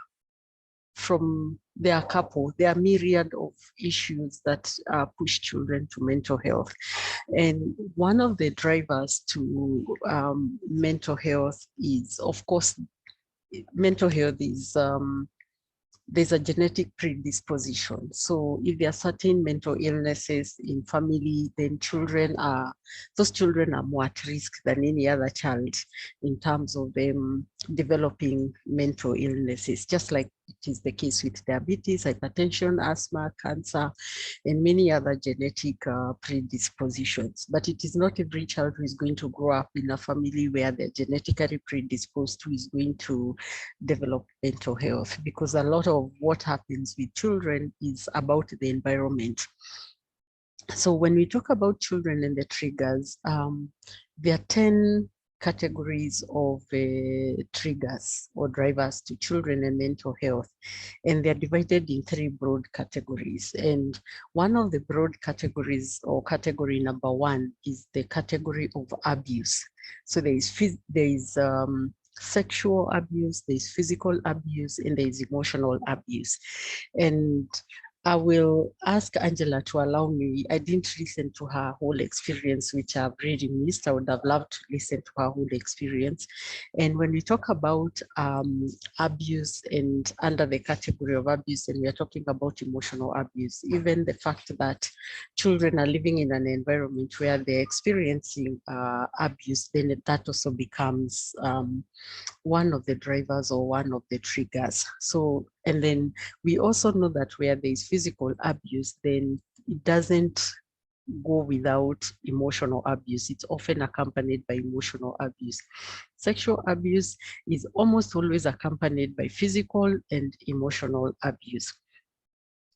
from their couple. There are myriad of issues that push children to mental health. And one of the drivers to mental health is, of course, mental health is there's a genetic predisposition. So if there are certain mental illnesses in family, then those children are more at risk than any other child in terms of them developing mental illnesses, just like it is the case with diabetes, hypertension, asthma, cancer, and many other genetic predispositions. But it is not every child who is going to grow up in a family where they're genetically predisposed to is going to develop mental health, because a lot of what happens with children is about the environment. So when we talk about children and the triggers, there are 10 categories of triggers or drivers to children and mental health, and they're divided in 3 broad categories. And one of the broad categories, or category number 1, is the category of abuse. So there is sexual abuse, there's physical abuse, and there's emotional abuse. And I will ask Angela to allow me. I didn't listen to her whole experience, which I've really missed. I would have loved to listen to her whole experience. And when we talk about abuse and under the category of abuse, and we are talking about emotional abuse, even the fact that children are living in an environment where they're experiencing abuse, then that also becomes one of the drivers or one of the triggers. So, and then we also know that where there is physical abuse, then it doesn't go without emotional abuse. It's often accompanied by emotional abuse. Sexual abuse is almost always accompanied by physical and emotional abuse.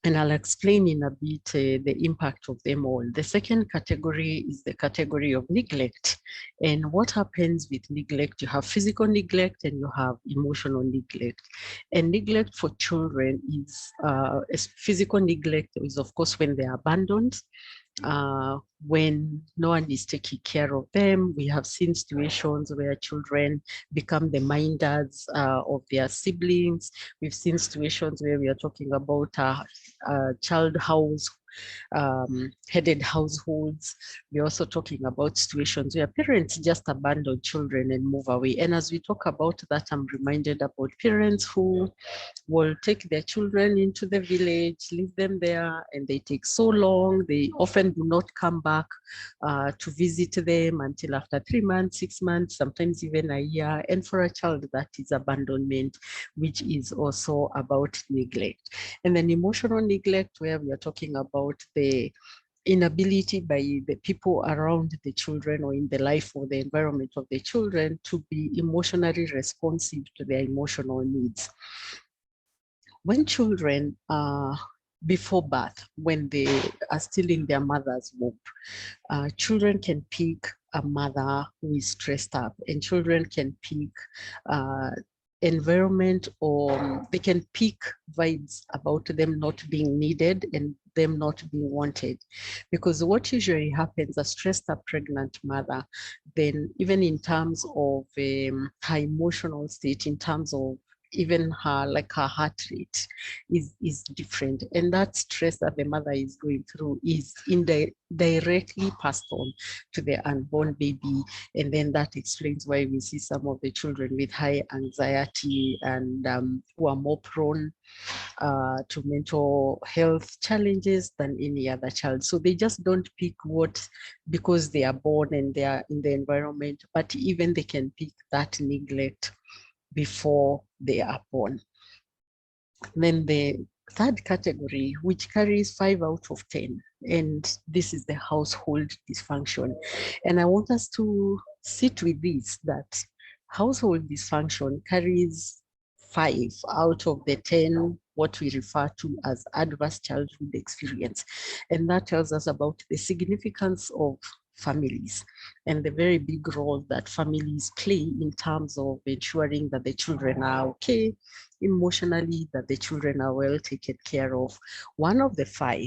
And I'll explain in a bit the impact of them all. The second category is the category of neglect. And what happens with neglect? You have physical neglect and you have emotional neglect. And neglect for children is physical neglect is, of course, when they are abandoned, when no one is taking care of them. We have seen situations where children become the minders of their siblings. We've seen situations where we are talking about child house headed households. We're also talking about situations where parents just abandon children and move away. And as we talk about that, I'm reminded about parents who will take their children into the village, leave them there, and they take so long. They often do not come back to visit them until after 3 months, 6 months, sometimes even a year. And for a child, that is abandonment, which is also about neglect. And then emotional neglect, where we are talking about the inability by the people around the children or in the life or the environment of the children to be emotionally responsive to their emotional needs. When children before birth, when they are still in their mother's womb, children can pick a mother who is stressed up, and children can pick environment, or they can pick vibes about them not being needed and them not being wanted. Because what usually happens, a stressed up pregnant mother, then even in terms of her emotional state, in terms of even her, like her heart rate is different. And that stress that the mother is going through is directly passed on to the unborn baby. And then that explains why we see some of the children with high anxiety and who are more prone to mental health challenges than any other child. So they just don't pick what because they are born and they are in the environment, but even they can pick that neglect before they are born. Then the third category, which carries 5 out of 10, and this is the household dysfunction. And I want us to sit with this, that household dysfunction carries 5 out of the 10, what we refer to as adverse childhood experience. And that tells us about the significance of families and the very big role that families play in terms of ensuring that the children are okay emotionally, that the children are well taken care of. One of the 5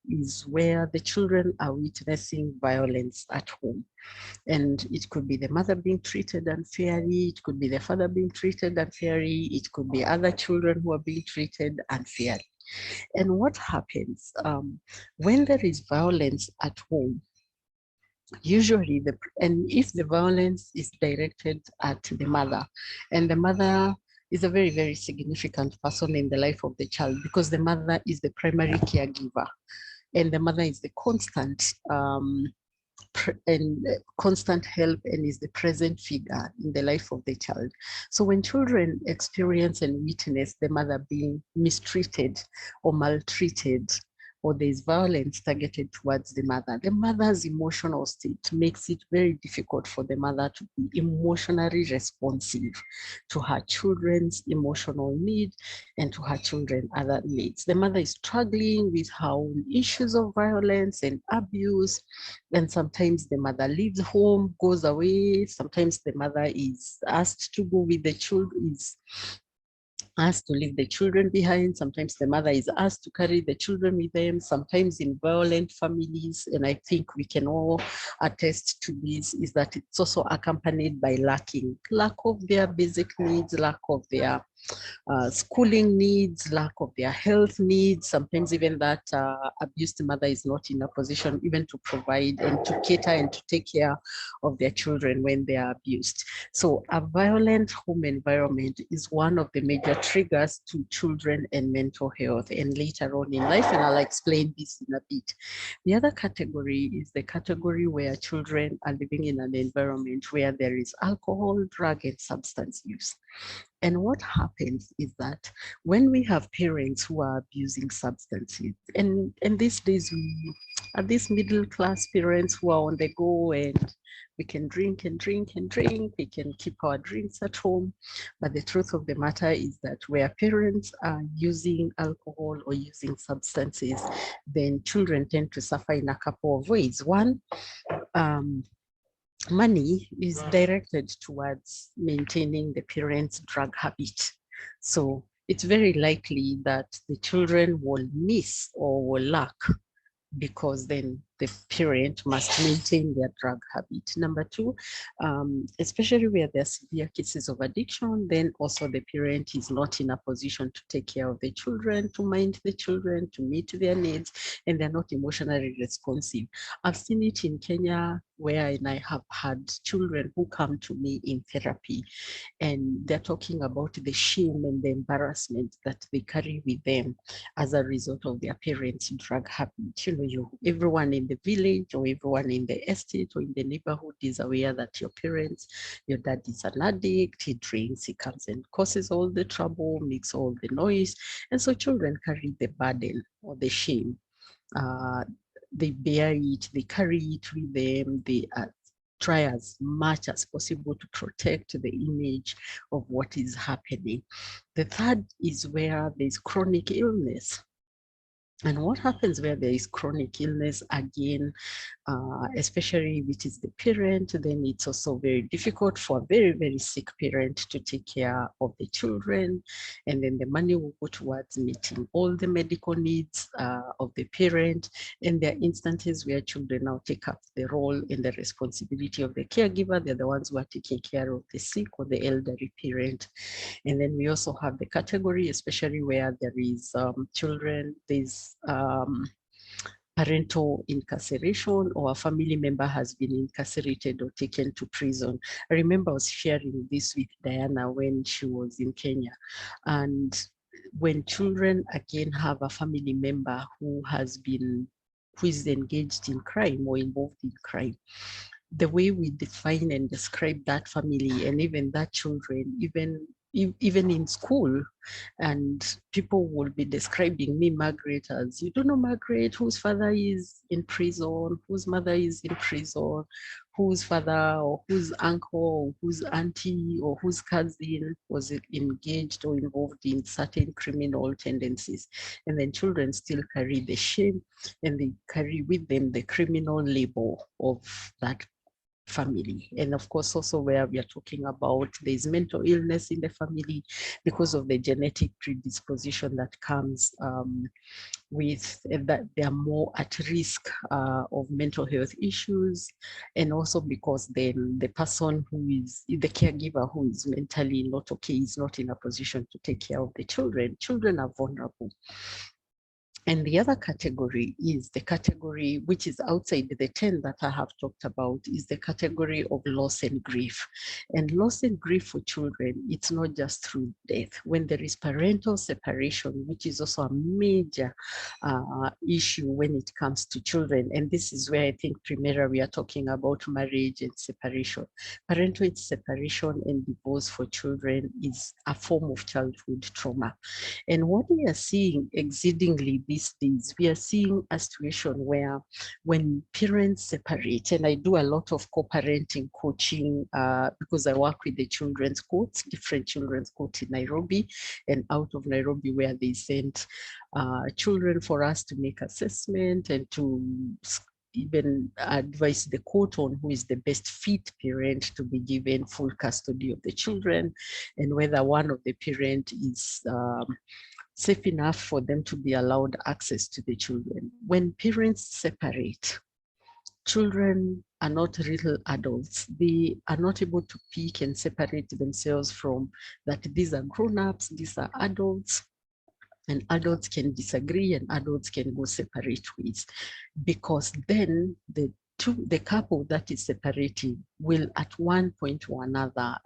is where the children are witnessing violence at home. And it could be the mother being treated unfairly, it could be the father being treated unfairly, it could be other children who are being treated unfairly. And what happens when there is violence at home? Usually, and if the violence is directed at the mother, and the mother is a very, very significant person in the life of the child, because the mother is the primary caregiver, and the mother is the constant constant help and is the present figure in the life of the child. So when children experience and witness the mother being mistreated or maltreated, or there's violence targeted towards the mother's emotional state makes it very difficult for the mother to be emotionally responsive to her children's emotional needs and to her children's other needs. The mother is struggling with her own issues of violence and abuse, and sometimes the mother leaves home, goes away. Sometimes the mother is asked to go with the children, is asked to leave the children behind. Sometimes the mother is asked to carry the children with them, sometimes in violent families. And I think we can all attest to this, is that it's also accompanied by lack of their basic needs, lack of their schooling needs, lack of their health needs. Sometimes even that abused mother is not in a position even to provide and to cater and to take care of their children when they are abused. So a violent home environment is one of the major triggers to children and mental health, and later on in life, and I'll explain this in a bit. The other category is the category where children are living in an environment where there is alcohol, drug, and substance use. And what happens is that when we have parents who are abusing substances, and these days we are these middle class parents who are on the go, and we can drink and drink and drink, we can keep our drinks at home. But the truth of the matter is that where parents are using alcohol or using substances, then children tend to suffer in a couple of ways. One, money is directed towards maintaining the parents' drug habit. So it's very likely that the children will miss or will lack, because then the parent must maintain their drug habit. Number two, especially where there are severe cases of addiction, then also the parent is not in a position to take care of the children, to mind the children, to meet their needs, and they're not emotionally responsive. I've seen it in Kenya, where I have had children who come to me in therapy, and they're talking about the shame and the embarrassment that they carry with them as a result of their parents' drug habit. Everyone in the village or everyone in the estate or in the neighborhood is aware that your dad is an addict, he drinks, he comes and causes all the trouble, makes all the noise. And so children carry the burden or the shame. They bear it, they carry it with them, they try as much as possible to protect the image of what is happening. The third is where there's chronic illness. And what happens where there is chronic illness, again, especially if it is the parent, then it's also very difficult for a very, very sick parent to take care of the children. And then the money will go towards meeting all the medical needs of the parent. And there are instances where children now take up the role and the responsibility of the caregiver. They're the ones who are taking care of the sick or the elderly parent. And then we also have the category, especially where there is children, there's parental incarceration, or a family member has been incarcerated or taken to prison. I remember I was sharing this with Diana when she was in Kenya. And when children again have a family member who is engaged in crime or involved in crime, the way we define and describe that family and even that children, even in school, and people will be describing me, Margaret, as, you don't know Margaret, whose father is in prison, whose mother is in prison, whose father or whose uncle or whose auntie or whose cousin was engaged or involved in certain criminal tendencies. And then children still carry the shame, and they carry with them the criminal label of that family. And of course, also where we are talking about there's mental illness in the family because of the genetic predisposition that comes with that they are more at risk of mental health issues. And also because then the person who is the caregiver who is mentally not okay is not in a position to take care of the children. Children are vulnerable. And the other category is the category which is outside the 10 that I have talked about, is the category of loss and grief. And loss and grief for children, it's not just through death. When there is parental separation, which is also a major issue when it comes to children. And this is where I think primarily we are talking about marriage and separation. Parental separation and divorce for children is a form of childhood trauma. And what we are seeing exceedingly these days, we are seeing a situation where when parents separate, and I do a lot of co-parenting coaching because I work with the children's courts, different children's courts in Nairobi and out of Nairobi, where they send children for us to make assessment and to even advise the court on who is the best fit parent to be given full custody of the children, and whether one of the parent is safe enough for them to be allowed access to the children. When parents separate, children are not little adults. They are not able to pick and separate themselves from that these are grown-ups, these are adults, and adults can disagree and adults can go separate ways, because then the couple that is separating will at one point or another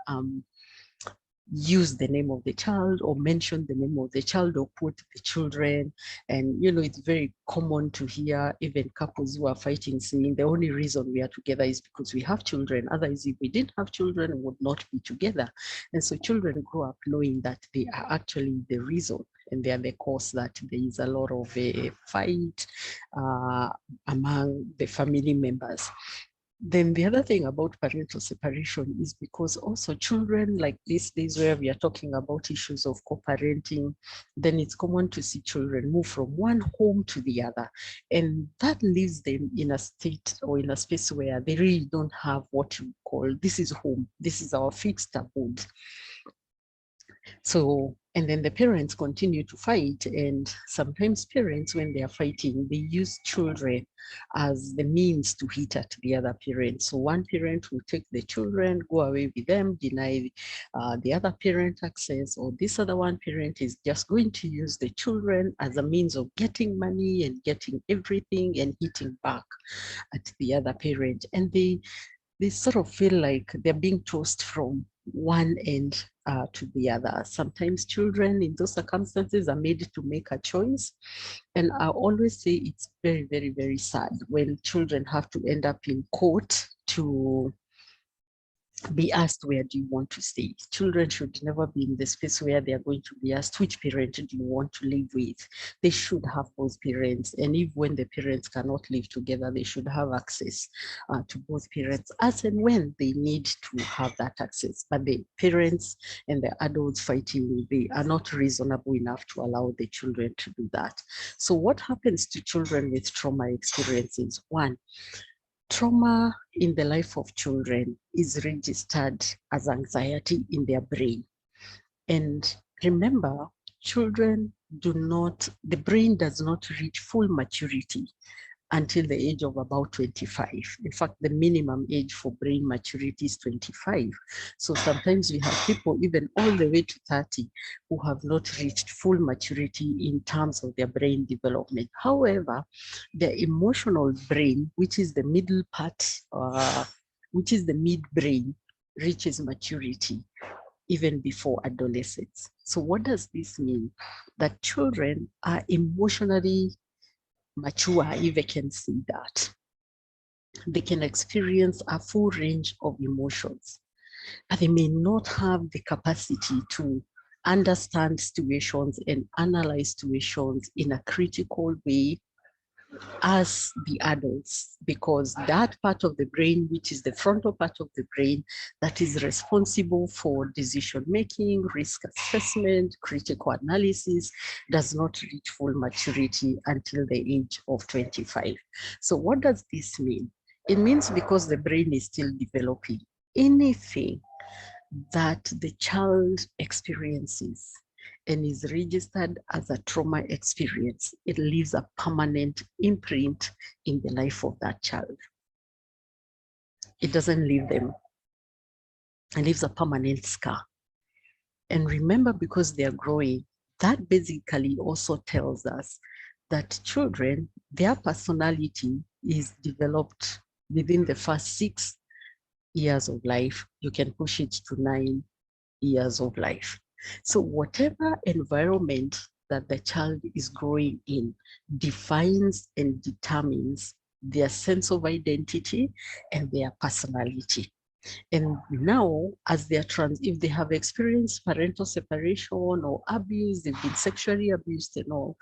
use the name of the child or mention the name of the child or put the children. And it's very common to hear even couples who are fighting saying the only reason we are together is because we have children. Otherwise, if we didn't have children, we would not be together. And so children grow up knowing that they are actually the reason, and they are the cause that there is a lot of a fight among the family members. Then the other thing about parental separation is because also children, like these days where we are talking about issues of co-parenting, then it's common to see children move from one home to the other. And that leaves them in a state or in a space where they really don't have what you call, this is home, this is our fixed abode. So, and then the parents continue to fight, and sometimes parents, when they are fighting, they use children as the means to hit at the other parent. So one parent will take the children, go away with them, deny the other parent access, or this other one parent is just going to use the children as a means of getting money and getting everything and hitting back at the other parent. And they sort of feel like they're being tossed from one end to the other. Sometimes children in those circumstances are made to make a choice. And I always say it's very, very, very sad when children have to end up in court to be asked, where do you want to stay? Children should never be in the space where they are going to be asked, which parent do you want to live with? They should have both parents. And if when the parents cannot live together, they should have access to both parents as and when they need to have that access. But the parents and the adults fighting, they are not reasonable enough to allow the children to do that. So what happens to children with trauma experiences? One, trauma in the life of children is registered as anxiety in their brain. And remember, children the brain does not reach full maturity until the age of about 25. In fact, the minimum age for brain maturity is 25. So sometimes we have people even all the way to 30 who have not reached full maturity in terms of their brain development. However, their emotional brain, which is the middle part, which is the midbrain, reaches maturity even before adolescence. So what does this mean? That children are emotionally mature, if I can say that. They can experience a full range of emotions, but they may not have the capacity to understand situations and analyze situations in a critical way as the adults, because that part of the brain, which is the frontal part of the brain that is responsible for decision making, risk assessment, critical analysis, does not reach full maturity until the age of 25. So what does this mean? It means because the brain is still developing, anything that the child experiences and is registered as a trauma experience, it leaves a permanent imprint in the life of that child. It doesn't leave them. It leaves a permanent scar. And remember, because they are growing, that basically also tells us that children, their personality is developed within the first 6 years of life. You can push it to 9 years of life. So whatever environment that the child is growing in defines and determines their sense of identity and their personality. And now, as they are if they have experienced parental separation or abuse, they've been sexually abused and all,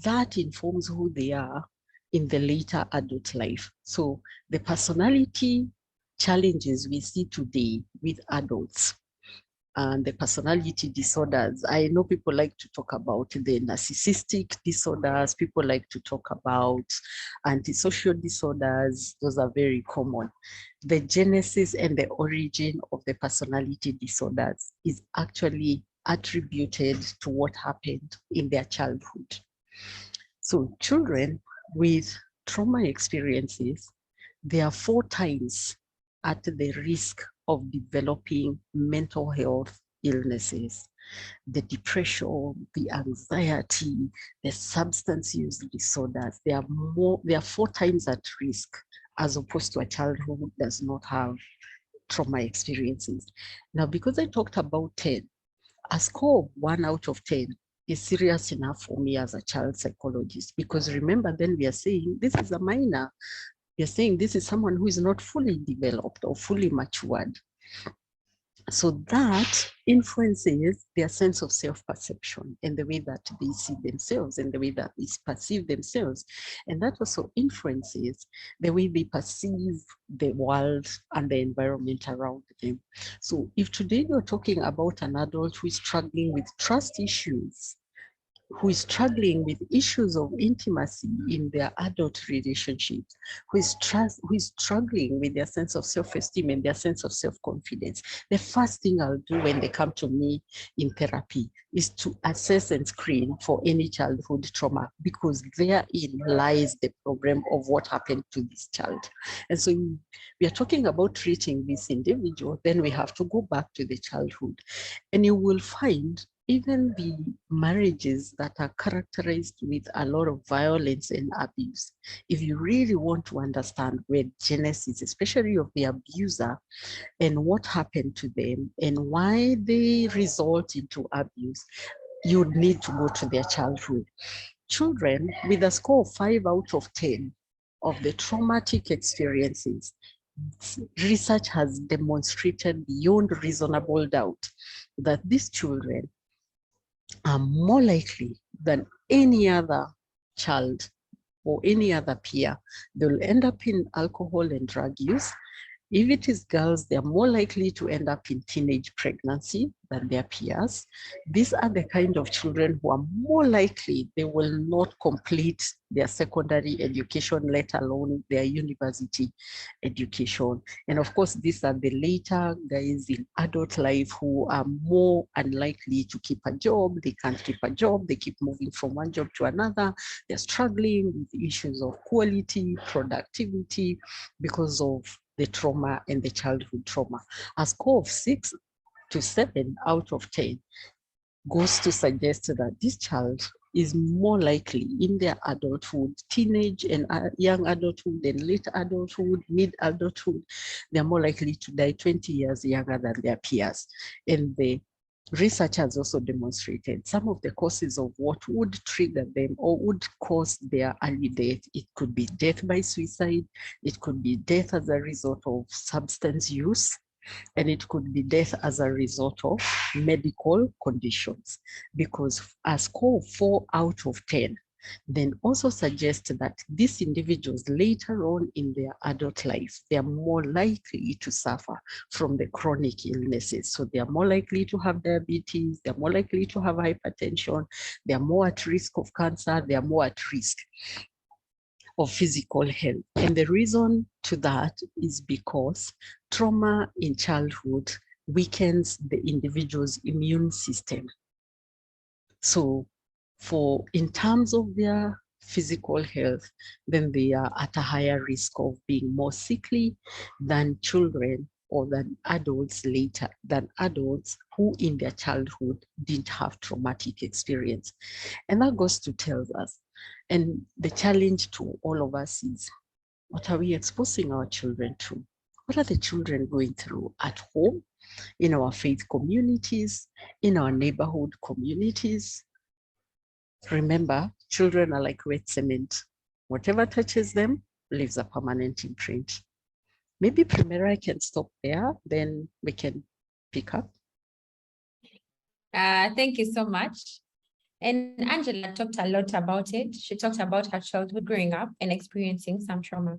that informs who they are in the later adult life. So the personality challenges we see today with adults and the personality disorders. I know people like to talk about the narcissistic disorders. People like to talk about antisocial disorders. Those are very common. The genesis and the origin of the personality disorders is actually attributed to what happened in their childhood. So children with trauma experiences, they are 4 times at the risk of developing mental health illnesses, the depression, the anxiety, the substance use disorders. They are 4 times at risk as opposed to a child who does not have trauma experiences. Now, because I talked about 10, a score of 1 out of 10 is serious enough for me as a child psychologist, because remember, then we are saying this is a minor. You're saying this is someone who is not fully developed or fully matured. So that influences their sense of self-perception and the way that they see themselves and the way that they perceive themselves. And that also influences the way they perceive the world and the environment around them. So if today you're talking about an adult who is struggling with trust issues, who is struggling with issues of intimacy in their adult relationships, who is struggling with their sense of self-esteem and their sense of self-confidence, the first thing I'll do when they come to me in therapy is to assess and screen for any childhood trauma, because therein lies the problem of what happened to this child. And so we are talking about treating this individual, then we have to go back to the childhood, and you will find even the marriages that are characterized with a lot of violence and abuse, if you really want to understand where genesis, especially of the abuser, and what happened to them and why they result into abuse, you would need to go to their childhood. Children with a score of 5 out of 10 of the traumatic experiences, research has demonstrated beyond reasonable doubt that these children are more likely than any other child or any other peer. They'll end up in alcohol and drug use. If it is girls, they're more likely to end up in teenage pregnancy than their peers. These are the kind of children who are more likely they will not complete their secondary education, let alone their university education. And of course, these are the later guys in adult life who are more unlikely to keep a job. They can't keep a job. They keep moving from one job to another. They're struggling with issues of quality, productivity, because of the trauma and the childhood trauma. A score of 6 to 7 out of 10 goes to suggest that this child is more likely in their adulthood, teenage and young adulthood and late adulthood, mid adulthood, they're more likely to die 20 years younger than their peers. And the research has also demonstrated some of the causes of what would trigger them or would cause their early death. It could be death by suicide, it could be death as a result of substance use, and it could be death as a result of medical conditions, because a score of 4 out of 10 then also suggests that these individuals later on in their adult life, they are more likely to suffer from the chronic illnesses. So they are more likely to have diabetes, they're more likely to have hypertension, they are more at risk of cancer, they are more at risk of physical health. And the reason to that is because trauma in childhood weakens the individual's immune system. So in terms of their physical health, then they are at a higher risk of being more sickly than children or than adults later, than adults who in their childhood didn't have traumatic experience. And that goes to tell us, and the challenge to all of us is, what are we exposing our children to? What are the children going through at home, in our faith communities, in our neighborhood communities? Remember, children are like wet cement. Whatever touches them leaves a permanent imprint. Maybe Primera, I can stop there, then we can pick up. Thank you so much. And Angela talked a lot about it. She talked about her childhood growing up and experiencing some trauma.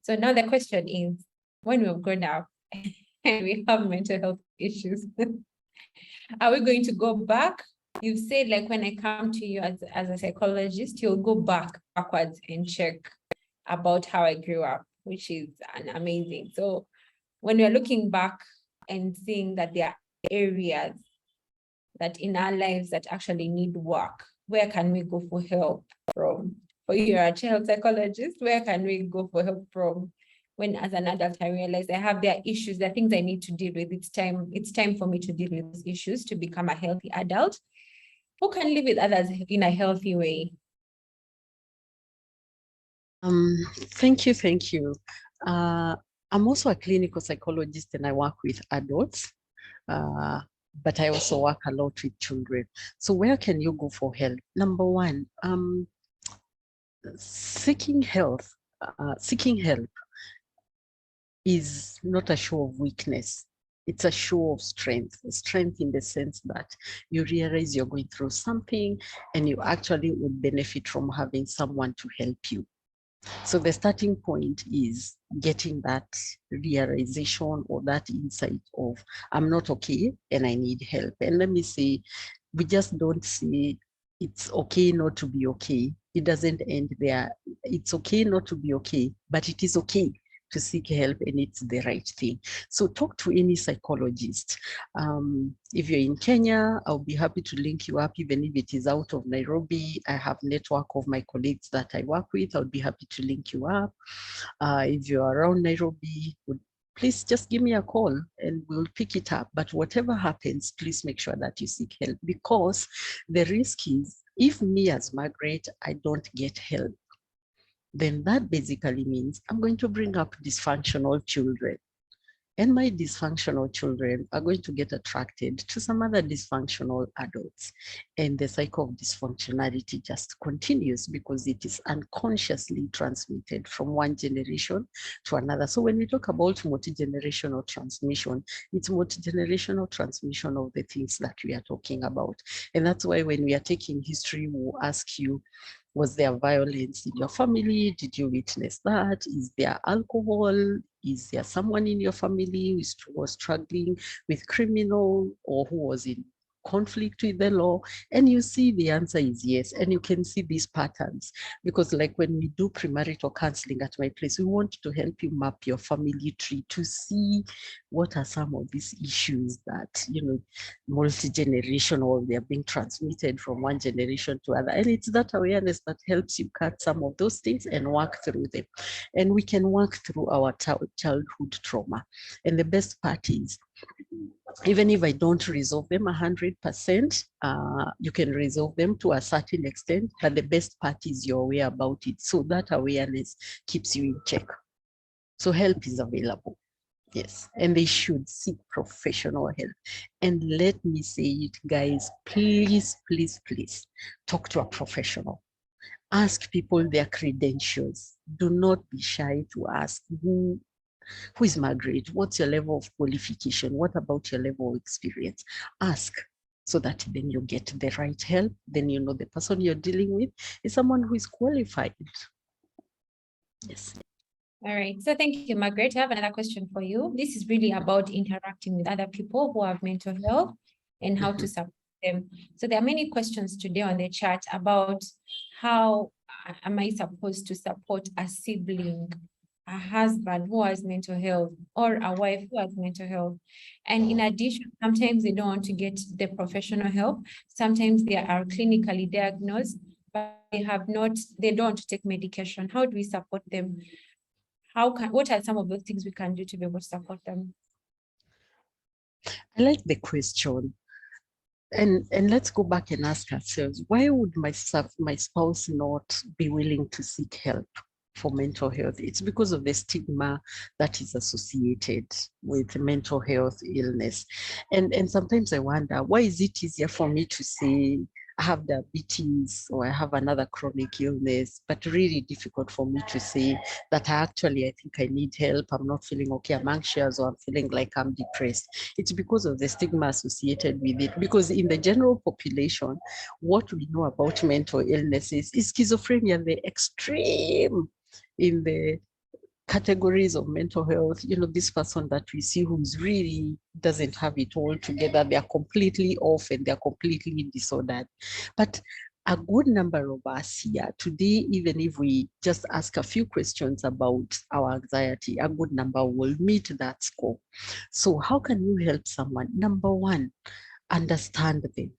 So now the question is, when we've grown up and we have mental health issues, are we going to go back? You've said, like, when I come to you as a psychologist, you'll go backwards and check about how I grew up, which is amazing. So when we're looking back and seeing that there are areas that in our lives that actually need work, where can we go for help from? For you're a child psychologist, where can we go for help from? When as an adult, I realize I have their issues, there are things I need to deal with. It's time for me to deal with these issues to become a healthy adult who can live with others in a healthy way. Thank you. I'm also a clinical psychologist and I work with adults, but I also work a lot with children. So where can you go for help? Number one, seeking help is not a show of weakness. It's a show of strength in the sense that you realize you're going through something and you actually would benefit from having someone to help you. So the starting point is getting that realization or that insight of, I'm not okay and I need help. And let me say, we just don't say it's okay not to be okay. It doesn't end there. It's okay not to be okay, but it is okay to seek help and it's the right thing. So talk to any psychologist. If you're in Kenya, I'll be happy to link you up, even if it is out of Nairobi. I have a network of my colleagues that I work with. I'll be happy to link you up. If you're around Nairobi, please just give me a call and we'll pick it up. But whatever happens, please make sure that you seek help, because the risk is, if me as Margaret, I don't get help, then that basically means I'm going to bring up dysfunctional children. And my dysfunctional children are going to get attracted to some other dysfunctional adults. And the cycle of dysfunctionality just continues because it is unconsciously transmitted from one generation to another. So when we talk about multi-generational transmission, it's multi-generational transmission of the things that we are talking about. And that's why when we are taking history, we'll ask you, was there violence in your family? Did you witness that? Is there alcohol? Is there someone in your family who was struggling with criminal or who was in conflict with the law? And you see the answer is yes. And you can see these patterns because like when we do premarital counseling at my place, we want to help you map your family tree to see what are some of these issues that, you know, multi-generational, they're being transmitted from one generation to other. And it's that awareness that helps you cut some of those things and work through them. And we can work through our childhood trauma. And the best part is, even if I don't resolve them 100%, you can resolve them to a certain extent, but the best part is you're aware about it. So that awareness keeps you in check. So help is available. Yes, and they should seek professional help. And let me say it, guys, please, please, please talk to a professional. Ask people their credentials. Do not be shy to ask who is Margaret? What's your level of qualification? What about your level of experience? Ask so that then you get the right help. Then you know the person you're dealing with is someone who is qualified. Yes. All right. So thank you, Margaret. I have another question for you. This is really about interacting with other people who have mental health and how to support them. So there are many questions today on the chat about how am I supposed to support a sibling, a husband who has mental health, or a wife who has mental health. And in addition, sometimes they don't want to get the professional help. Sometimes they are clinically diagnosed, but they don't want to take medication. How do we support them? What are some of the things we can do to be able to support them? I like the question. And let's go back and ask ourselves, why would my spouse not be willing to seek help for mental health? It's because of the stigma that is associated with mental health illness. And sometimes I wonder, why is it easier for me to say I have diabetes or I have another chronic illness, but really difficult for me to say that I think I need help. I'm not feeling okay. I'm anxious or I'm feeling like I'm depressed. It's because of the stigma associated with it. Because in the general population, what we know about mental illnesses is schizophrenia, the extreme in the categories of mental health. You know, this person that we see who's really doesn't have it all together, they're completely off and they're completely disordered. But a good number of us here today, even if we just ask a few questions about our anxiety, a good number will meet that score. So how can you help someone? Number one, understand them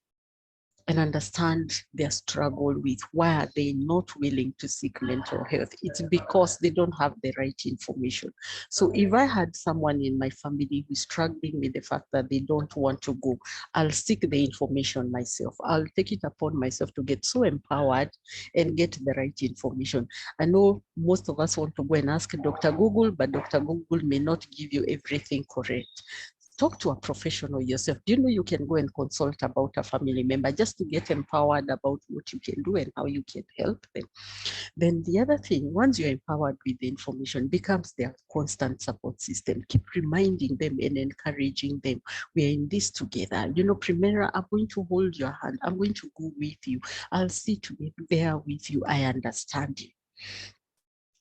and understand their struggle with why are they not willing to seek mental health. It's because they don't have the right information. So if I had someone in my family who's struggling with the fact that they don't want to go, I'll seek the information myself. I'll take it upon myself to get so empowered and get the right information. I know most of us want to go and ask Dr. Google, but Dr. Google may not give you everything correct. Talk to a professional yourself. Do you know you can go and consult about a family member just to get empowered about what you can do and how you can help them? Then the other thing, once you're empowered with the information, becomes their constant support system. Keep reminding them and encouraging them. We're in this together. You know, Primera, I'm going to hold your hand. I'm going to go with you. I'll sit there with you. I understand you.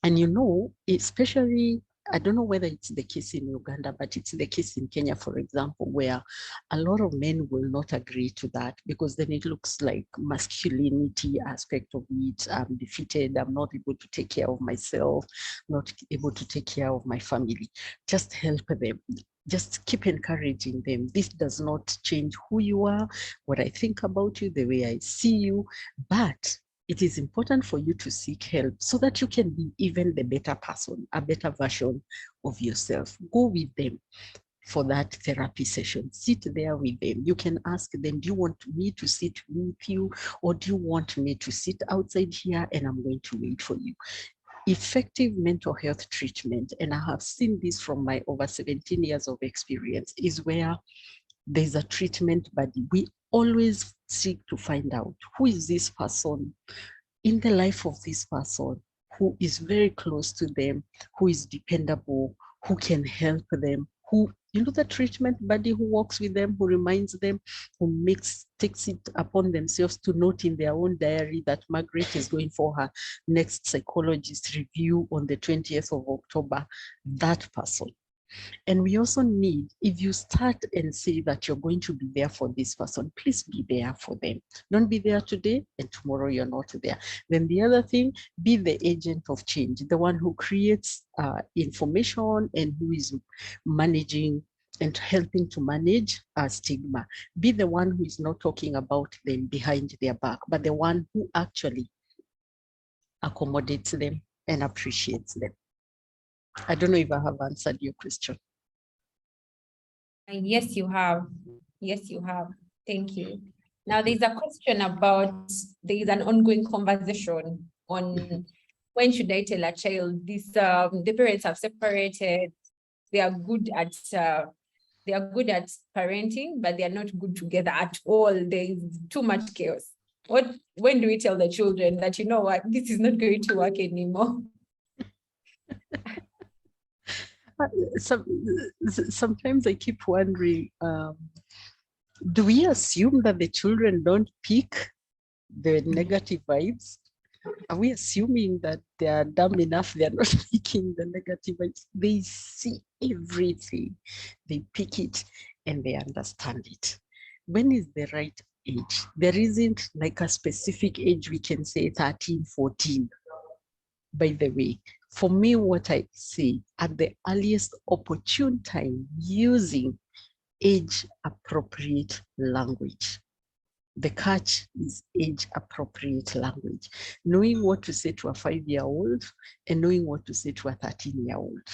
And you know, especially, I don't know whether it's the case in Uganda, but it's the case in Kenya, for example, where a lot of men will not agree to that because then it looks like masculinity aspect of it. I'm defeated. I'm not able to take care of myself, not able to take care of my family. Just help them. Just keep encouraging them. This does not change who you are, what I think about you, the way I see you, but it is important for you to seek help so that you can be even the better person, a better version of yourself. Go with them for that therapy session. Sit there with them. You can ask them, do you want me to sit with you or do you want me to sit outside here and I'm going to wait for you? effective mental health treatment, and I have seen this from my over 17 years of experience, is where there's a treatment buddy. We always seek to find out who is this person in the life of this person, who is very close to them, who is dependable, who can help them, who, the treatment buddy who walks with them, who reminds them, who takes it upon themselves to note in their own diary that Margaret is going for her next psychologist review on the 20th of October, that person. And we also need, if you start and say that you're going to be there for this person, please be there for them. Don't be there today and tomorrow you're not there. Then the other thing, be the agent of change, the one who creates information and who is managing and helping to manage stigma. Be the one who is not talking about them behind their back, but the one who actually accommodates them and appreciates them. I don't know if I have answered your question. Yes, you have. Yes, you have. Thank you. Now, there's a question about, there is an ongoing conversation on when should I tell a child this, the parents have separated, they are good at parenting, but they are not good together at all. There is too much chaos. When do we tell the children that, you know what, this is not going to work anymore? Sometimes I keep wondering, do we assume that the children don't pick the negative vibes? Are we assuming that they are dumb enough, they are not picking the negative vibes? They see everything, they pick it and they understand it. When is the right age? There isn't like a specific age we can say 13, 14. By the way, for me, what I say, at the earliest opportune time, using age-appropriate language. The catch is age-appropriate language. Knowing what to say to a 5-year-old and knowing what to say to a 13-year-old.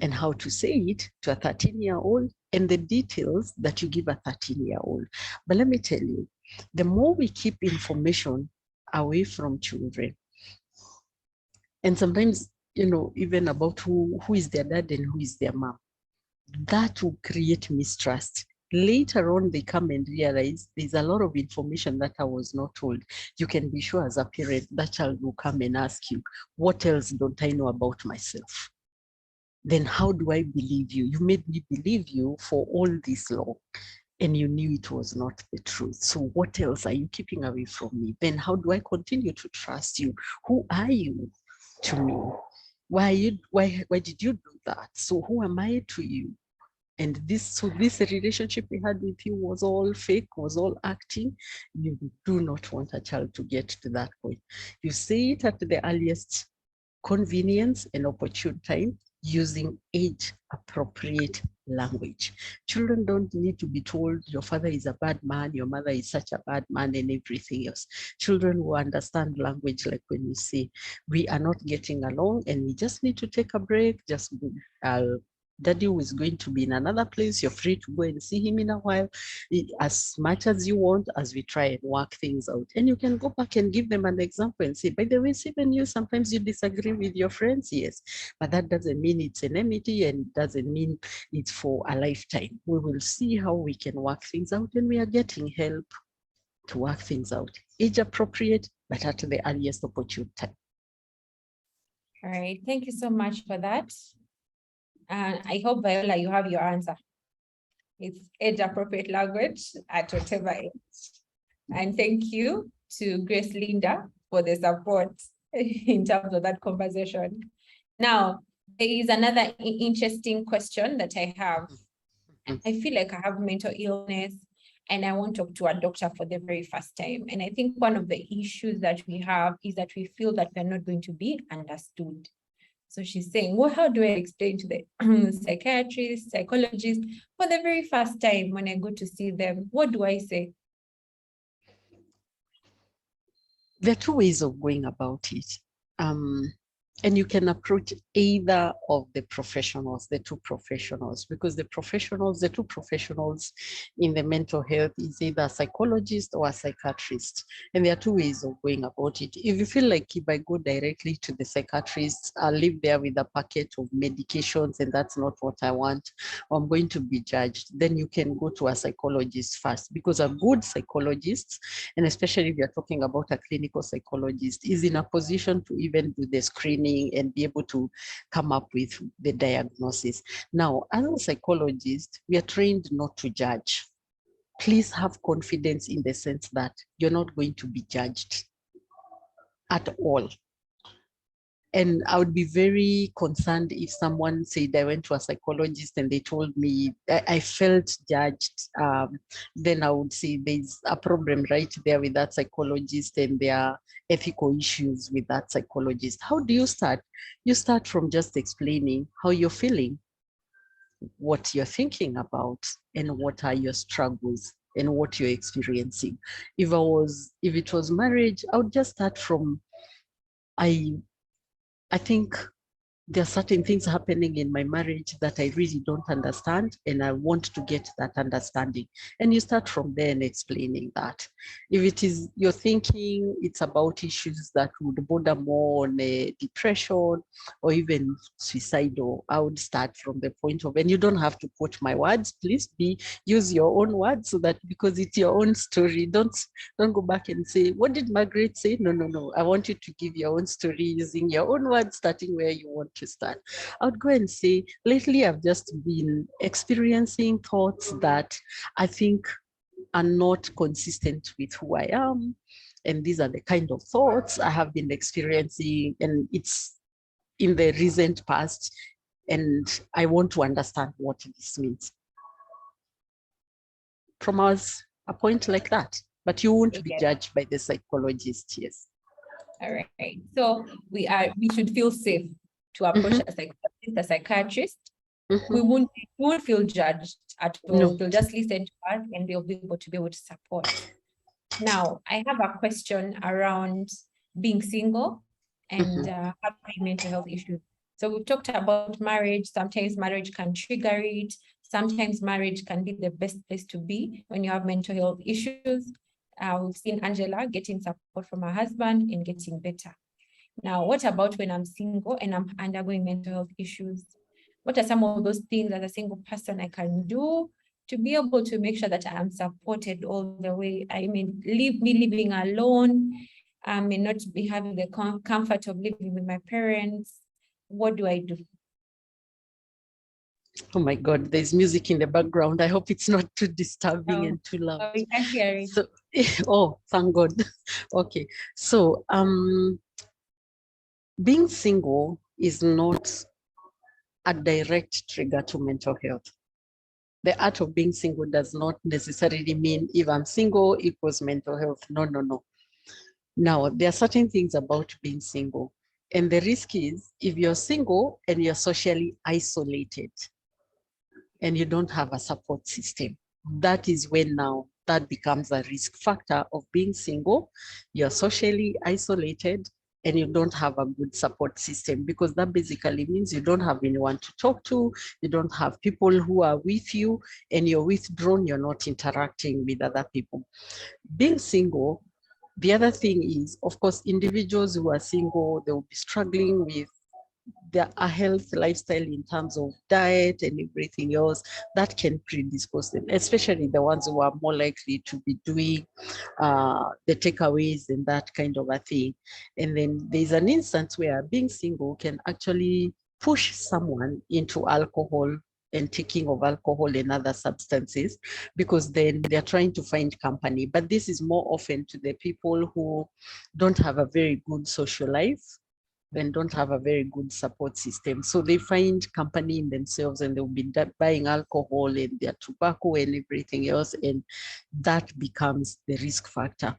And how to say it to a 13-year-old and the details that you give a 13-year-old. But let me tell you, the more we keep information away from children, and sometimes, even about who is their dad and who is their mom, that will create mistrust. Later on, they come and realize there's a lot of information that I was not told. You can be sure as a parent, that child will come and ask you, what else don't I know about myself? Then how do I believe you? You made me believe you for all this long, and you knew it was not the truth. So what else are you keeping away from me? Then how do I continue to trust you? Who are you to me? Why did you do that? So who am I to you? And this relationship we had with you was all fake, was all acting. You do not want a child to get to that point. You say it at the earliest convenience and opportune time, using age-appropriate language. Children don't need to be told your father is a bad man, your mother is such a bad man, and everything else. Children will understand language like when you say, we are not getting along and we just need to take a break, just Daddy is going to be in another place. You're free to go and see him in a while, as much as you want, as we try and work things out. And you can go back and give them an example and say, by the way, even you, sometimes you disagree with your friends, yes, but that doesn't mean it's an enmity and doesn't mean it's for a lifetime. We will see how we can work things out, and we are getting help to work things out. Age appropriate, but at the earliest opportune time. All right, thank you so much for that. And I hope, Viola, you have your answer. It's age-appropriate language at whatever age. And thank you to Grace Linda for the support in terms of that conversation. Now, there is another interesting question that I have. I feel like I have mental illness and I want to talk to a doctor for the very first time. And I think one of the issues that we have is that we feel that we're not going to be understood. So she's saying, well, how do I explain to the psychiatrist, psychologist for the very first time when I go to see them? What do I say? There are two ways of going about it. And you can approach either of the professionals, the two professionals, because the two professionals in the mental health is either a psychologist or a psychiatrist. And there are two ways of going about it. If you feel like if I go directly to the psychiatrist, I'll live there with a packet of medications and that's not what I want, or I'm going to be judged, then you can go to a psychologist first, because a good psychologist, and especially if you're talking about a clinical psychologist, is in a position to even do the screening and be able to come up with the diagnosis. Now, as a psychologist, we are trained not to judge. Please have confidence in the sense that you're not going to be judged at all. And I would be very concerned if someone said I went to a psychologist and they told me I felt judged. Then I would say there's a problem right there with that psychologist and there are ethical issues with that psychologist. How do you start? You start from just explaining how you're feeling, what you're thinking about, and what are your struggles and what you're experiencing. If it was marriage, I would just start from, I think there are certain things happening in my marriage that I really don't understand, and I want to get that understanding. And you start from there and explaining that. If it is you're thinking it's about issues that would border more on depression or even suicidal, I would start from the point of, and you don't have to quote my words, please use your own words, so that because it's your own story, don't go back and say, what did Margaret say? No. I want you to give your own story using your own words, starting where you want to start. I would go and say, lately I've just been experiencing thoughts that I think are not consistent with who I am. And these are the kind of thoughts I have been experiencing, and it's in the recent past. And I want to understand what this means. From us, a point like that, but you won't be judged by the psychologist. Yes. All right. So we should feel safe to approach a psychologist, a psychiatrist. We won't feel judged at all. No. They'll just listen to us and they'll be able to support. Now, I have a question around being single and having mental health issues. So we've talked about marriage. Sometimes marriage can trigger it. Sometimes marriage can be the best place to be when you have mental health issues. We've seen Angela getting support from her husband and getting better. Now, what about when I'm single and I'm undergoing mental health issues? What are some of those things as a single person I can do to be able to make sure that I am supported all the way? I mean, living alone. I may not be having the comfort of living with my parents. What do I do? Oh my God, there's music in the background. I hope it's not too disturbing and too loud. We can't hear it. So, oh, thank God. Okay, so being single is not a direct trigger to mental health. The art of being single does not necessarily mean if I'm single equals mental health. No. Now, there are certain things about being single. And the risk is if you're single and you're socially isolated and you don't have a support system, that is when now that becomes a risk factor of being single. You're socially isolated and you don't have a good support system, because that basically means you don't have anyone to talk to, you don't have people who are with you, and you're withdrawn, you're not interacting with other people. Being single, the other thing is, of course, individuals who are single, they will be struggling with a health lifestyle in terms of diet and everything else that can predispose them, especially the ones who are more likely to be doing the takeaways and that kind of a thing. And then there's an instance where being single can actually push someone into alcohol and taking of alcohol and other substances, because then they're trying to find company. But this is more often to the people who don't have a very good social life and don't have a very good support system. So they find company in themselves and they'll be buying alcohol and their tobacco and everything else, and that becomes the risk factor.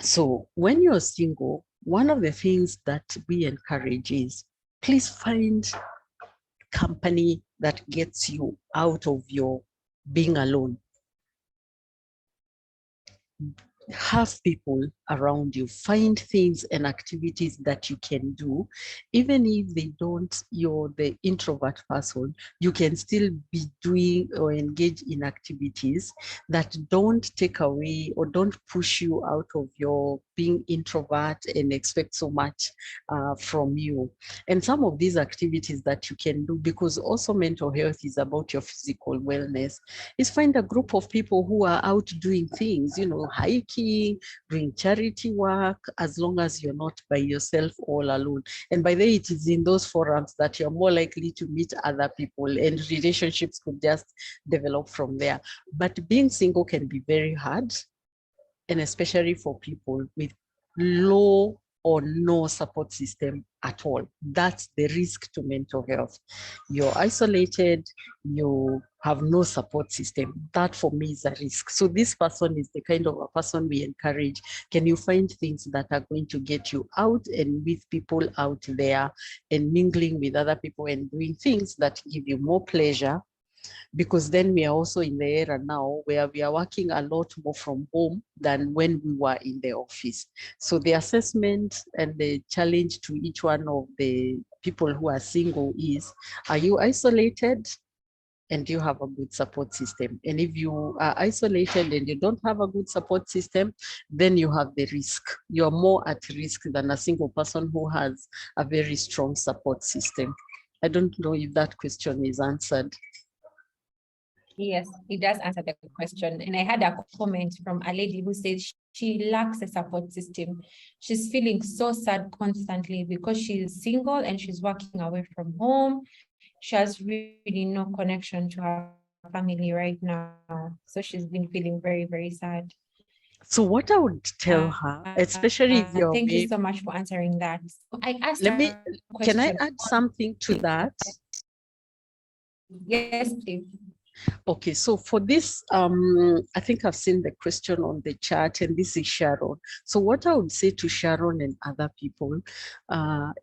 So when you're single, one of the things that we encourage is please find company that gets you out of your being alone. have people around you, find things and activities that you can do. Even if you're the introvert person, you can still be doing or engage in activities that don't take away or don't push you out of your being introvert and expect so much from you. And some of these activities that you can do, because also mental health is about your physical wellness, is find a group of people who are out doing things, hiking, doing charity work, as long as you're not by yourself all alone. And by the way, it is in those forums that you're more likely to meet other people, and relationships could just develop from there. But being single can be very hard, and especially for people with low or no support system at all. That's the risk to mental health. You're isolated, you have no support system. That for me is a risk. So this person is the kind of a person we encourage. Can you find things that are going to get you out and with people out there and mingling with other people and doing things that give you more pleasure? Because then we are also in the era now where we are working a lot more from home than when we were in the office. So the assessment and the challenge to each one of the people who are single is, are you isolated? And do you have a good support system? And if you are isolated and you don't have a good support system, then you have the risk. You're more at risk than a single person who has a very strong support system. I don't know if that question is answered. Yes, it does answer the question. And I had a comment from a lady who says she lacks a support system. She's feeling so sad constantly because she's single and she's working away from home. She has really no connection to her family right now. So she's been feeling very, very sad. So what I would tell her, especially if you're thank you so much for answering that. I asked can I add something to that? Yes, please. Okay, so for this, I think I've seen the question on the chat, and this is Sharon. So what I would say to Sharon and other people,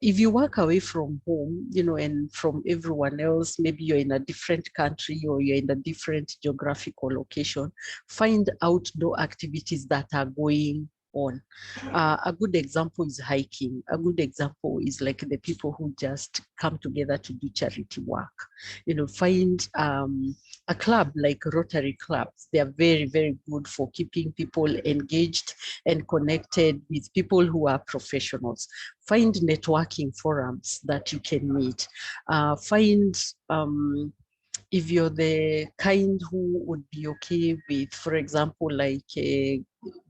if you work away from home, and from everyone else, maybe you're in a different country or you're in a different geographical location, find outdoor activities that are going on. A good example is hiking. A good example is like the people who just come together to do charity work. Find a club like Rotary clubs. They are very, very good for keeping people engaged and connected with people who are professionals. Find networking forums that you can meet. Find if you're the kind who would be okay with, for example, like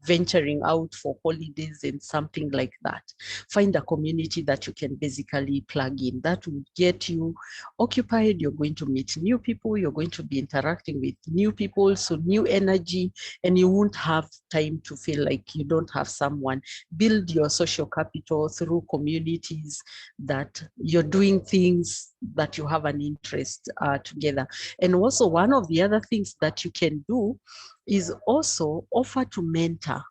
venturing out for holidays and something like that, find a community that you can basically plug in. That will get you occupied. You're going to meet new people. You're going to be interacting with new people, so new energy, and you won't have time to feel like you don't have someone. Build your social capital through communities that you're doing things that you have an interest together. And also one of the other things that you can do is also offer to mentor.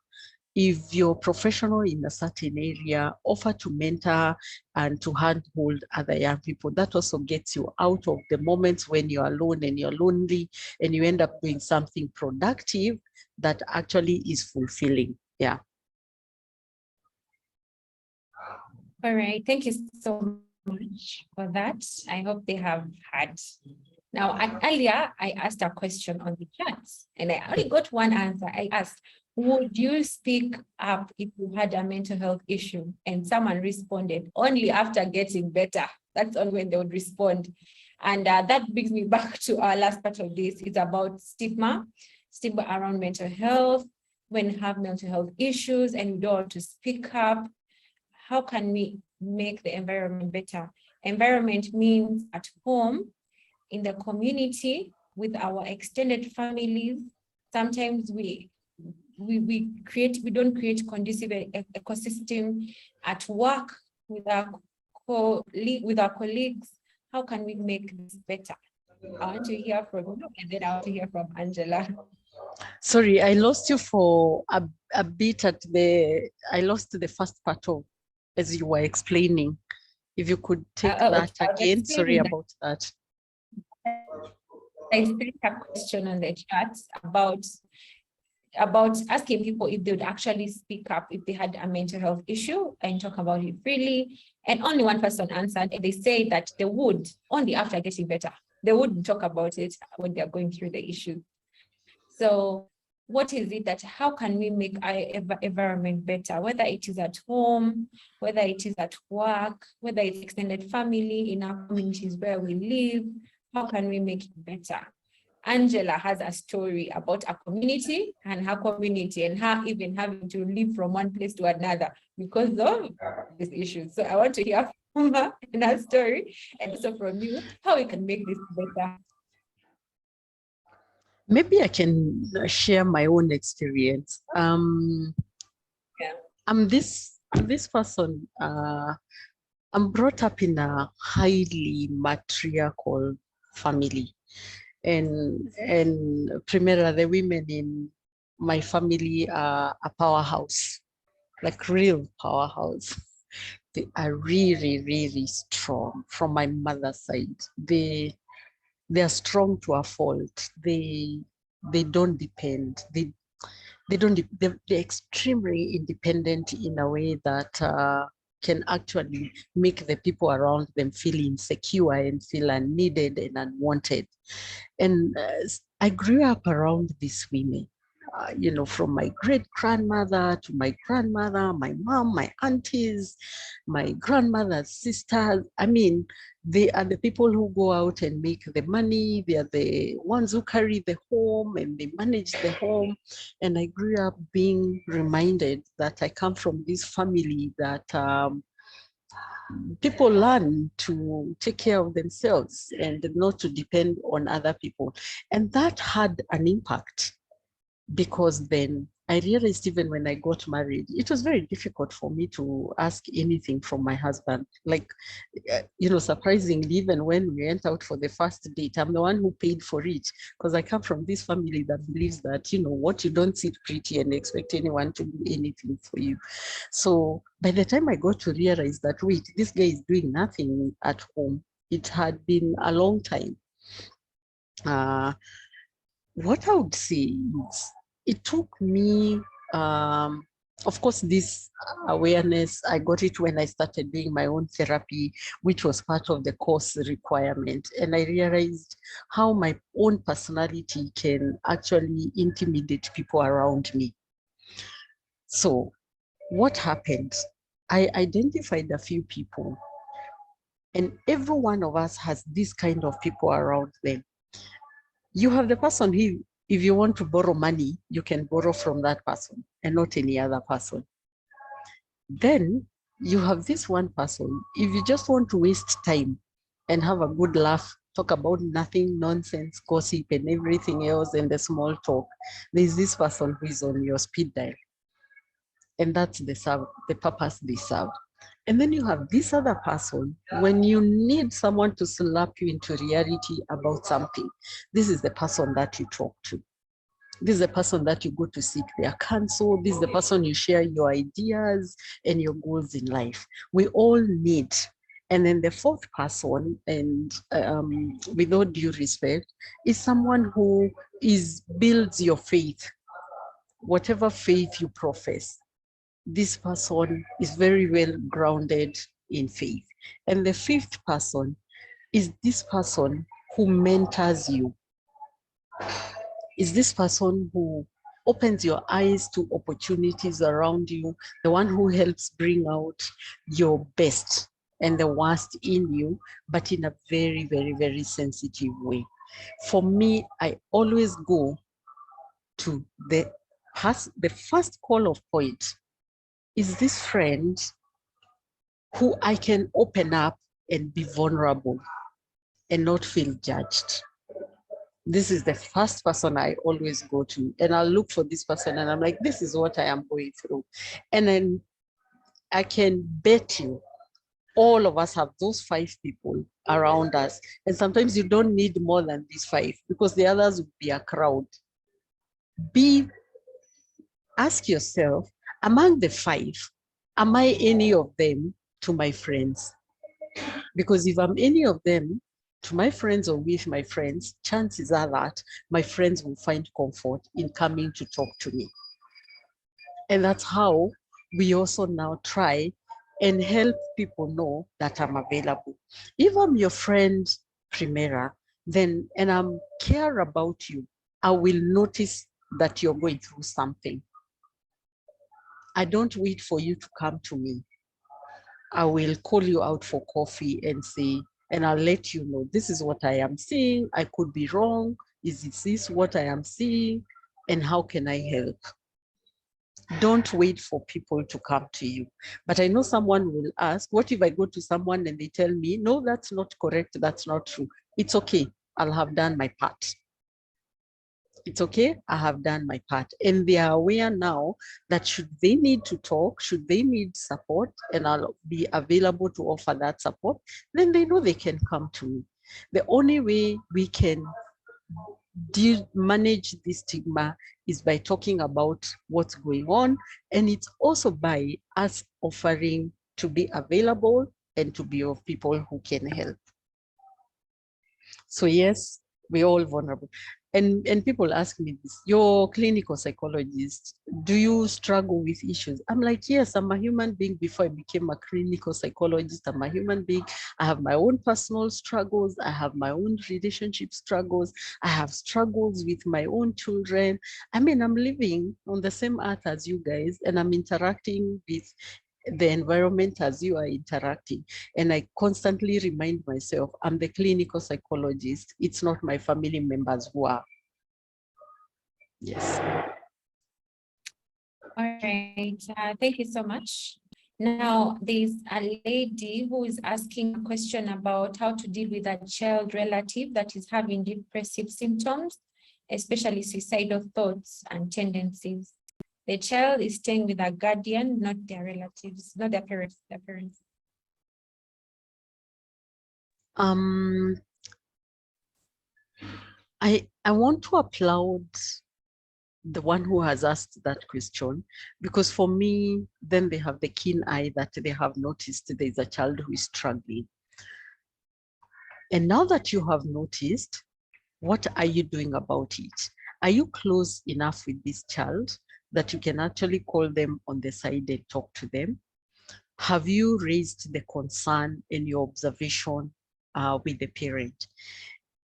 If you're professional in a certain area, offer to mentor and to handhold other young people. That also gets you out of the moments when you're alone and you're lonely and you end up doing something productive that actually is fulfilling. Yeah. All right. Thank you so much for that. I hope they have had. Now, earlier, I asked a question on the chat and I only got one answer. I asked, would you speak up if you had a mental health issue? And someone responded, only after getting better. That's only when they would respond. And that brings me back to our last part of this. It's about stigma around mental health. When you have mental health issues and you don't want to speak up, how can we make the environment better? Environment means at home, in the community, with our extended families. Sometimes we don't create conducive ecosystem at work with our colleagues. How can we make this better? I want to hear from you, and then I want to hear from Angela. Sorry, I lost you for a bit I lost the first part of as you were explaining. If you could take that again, sorry about that. I sent a question on the chat about about asking people if they would actually speak up if they had a mental health issue and talk about it freely. And only one person answered, and they say that they would only after getting better. They wouldn't talk about it when they're going through the issue. So what is it that, how can we make our environment better, whether it is at home, whether it is at work, whether it's extended family, in our communities where we live, how can we make it better? Angela has a story about a community and her community and her even having to live from one place to another because of these issues. So I want to hear from her and her story, and also from you, how we can make this better. Maybe I can share my own experience. I'm this person. I'm brought up in a highly matriarchal family, and primarily the women in my family are a powerhouse, like real powerhouse. They are really, really strong from my mother's side. They are strong to a fault. They don't depend. They're extremely independent in a way that can actually make the people around them feel insecure and feel unneeded and unwanted. And I grew up around these women, from my great grandmother to my grandmother, my mom, my aunties, my grandmother's sisters. I mean, they are the people who go out and make the money. They are the ones who carry the home and they manage the home. And I grew up being reminded that I come from this family that people learn to take care of themselves and not to depend on other people. And that had an impact, because then I realized even when I got married, it was very difficult for me to ask anything from my husband. Like, surprisingly, even when we went out for the first date, I'm the one who paid for it, because I come from this family that believes that, what you don't sit pretty and expect anyone to do anything for you. So by the time I got to realize that, wait, this guy is doing nothing at home, it had been a long time. What I would say is, it took me, of course, this awareness, I got it when I started doing my own therapy, which was part of the course requirement. And I realized how my own personality can actually intimidate people around me. So what happened? I identified a few people, and every one of us has this kind of people around them. You have the person who, if you want to borrow money, you can borrow from that person and not any other person. Then you have this one person, if you just want to waste time and have a good laugh, talk about nothing, nonsense, gossip and everything else and the small talk, there's this person who is on your speed dial. And that's the purpose they serve. And then you have this other person, when you need someone to slap you into reality about something, this is the person that you talk to. This is the person that you go to seek their counsel. This is the person you share your ideas and your goals in life. We all need. And then the fourth person, and with all due respect, is someone who builds your faith, whatever faith you profess. This person is very well grounded in faith. And the fifth person is this person who mentors you. Is this person who opens your eyes to opportunities around you, the one who helps bring out your best and the worst in you, but in a very, very, very sensitive way. For me, I always go to the first call of point is this friend who I can open up and be vulnerable and not feel judged. This is the first person I always go to, and I'll look for this person and I'm like, this is what I am going through. And then I can bet you all of us have those 5 people around us. And sometimes you don't need more than these 5 because the others would be a crowd. Ask yourself, among the 5, am I any of them to my friends? Because if I'm any of them, to my friends or with my friends, chances are that my friends will find comfort in coming to talk to me. And that's how we also now try and help people know that I'm available. If I'm your friend, Primera, then, and I'm care about you, I will notice that you're going through something. I don't wait for you to come to me. I will call you out for coffee and say, and I'll let you know, this is what I am seeing. I could be wrong. Is this what I am seeing? And how can I help? Don't wait for people to come to you. But I know someone will ask, what if I go to someone and they tell me, no, that's not correct. That's not true. It's okay. I'll have done my part. It's okay, I have done my part. And they are aware now that should they need to talk, should they need support, and I'll be available to offer that support, then they know they can come to me. The only way we can manage this stigma is by talking about what's going on. And it's also by us offering to be available and to be of people who can help. So yes, we're all vulnerable. And people ask me this, you're clinical psychologist, do you struggle with issues? I'm like, yes, I'm a human being. Before I became a clinical psychologist, I'm a human being. I have my own personal struggles. I have my own relationship struggles. I have struggles with my own children. I mean, I'm living on the same earth as you guys, and I'm interacting with the environment as you are interacting. And I constantly remind myself, I'm the clinical psychologist. It's not my family members who are. Yes. All right, thank you so much. Now, there's a lady who is asking a question about how to deal with a child relative that is having depressive symptoms, especially suicidal thoughts and tendencies. The child is staying with a guardian, not their relatives, not their parents, their parents. I want to applaud the one who has asked that question, because for me, then they have the keen eye that they have noticed there's a child who is struggling. And now that you have noticed, what are you doing about it? Are you close enough with this child that you can actually call them on the side and talk to them? Have you raised the concern in your observation with the parent?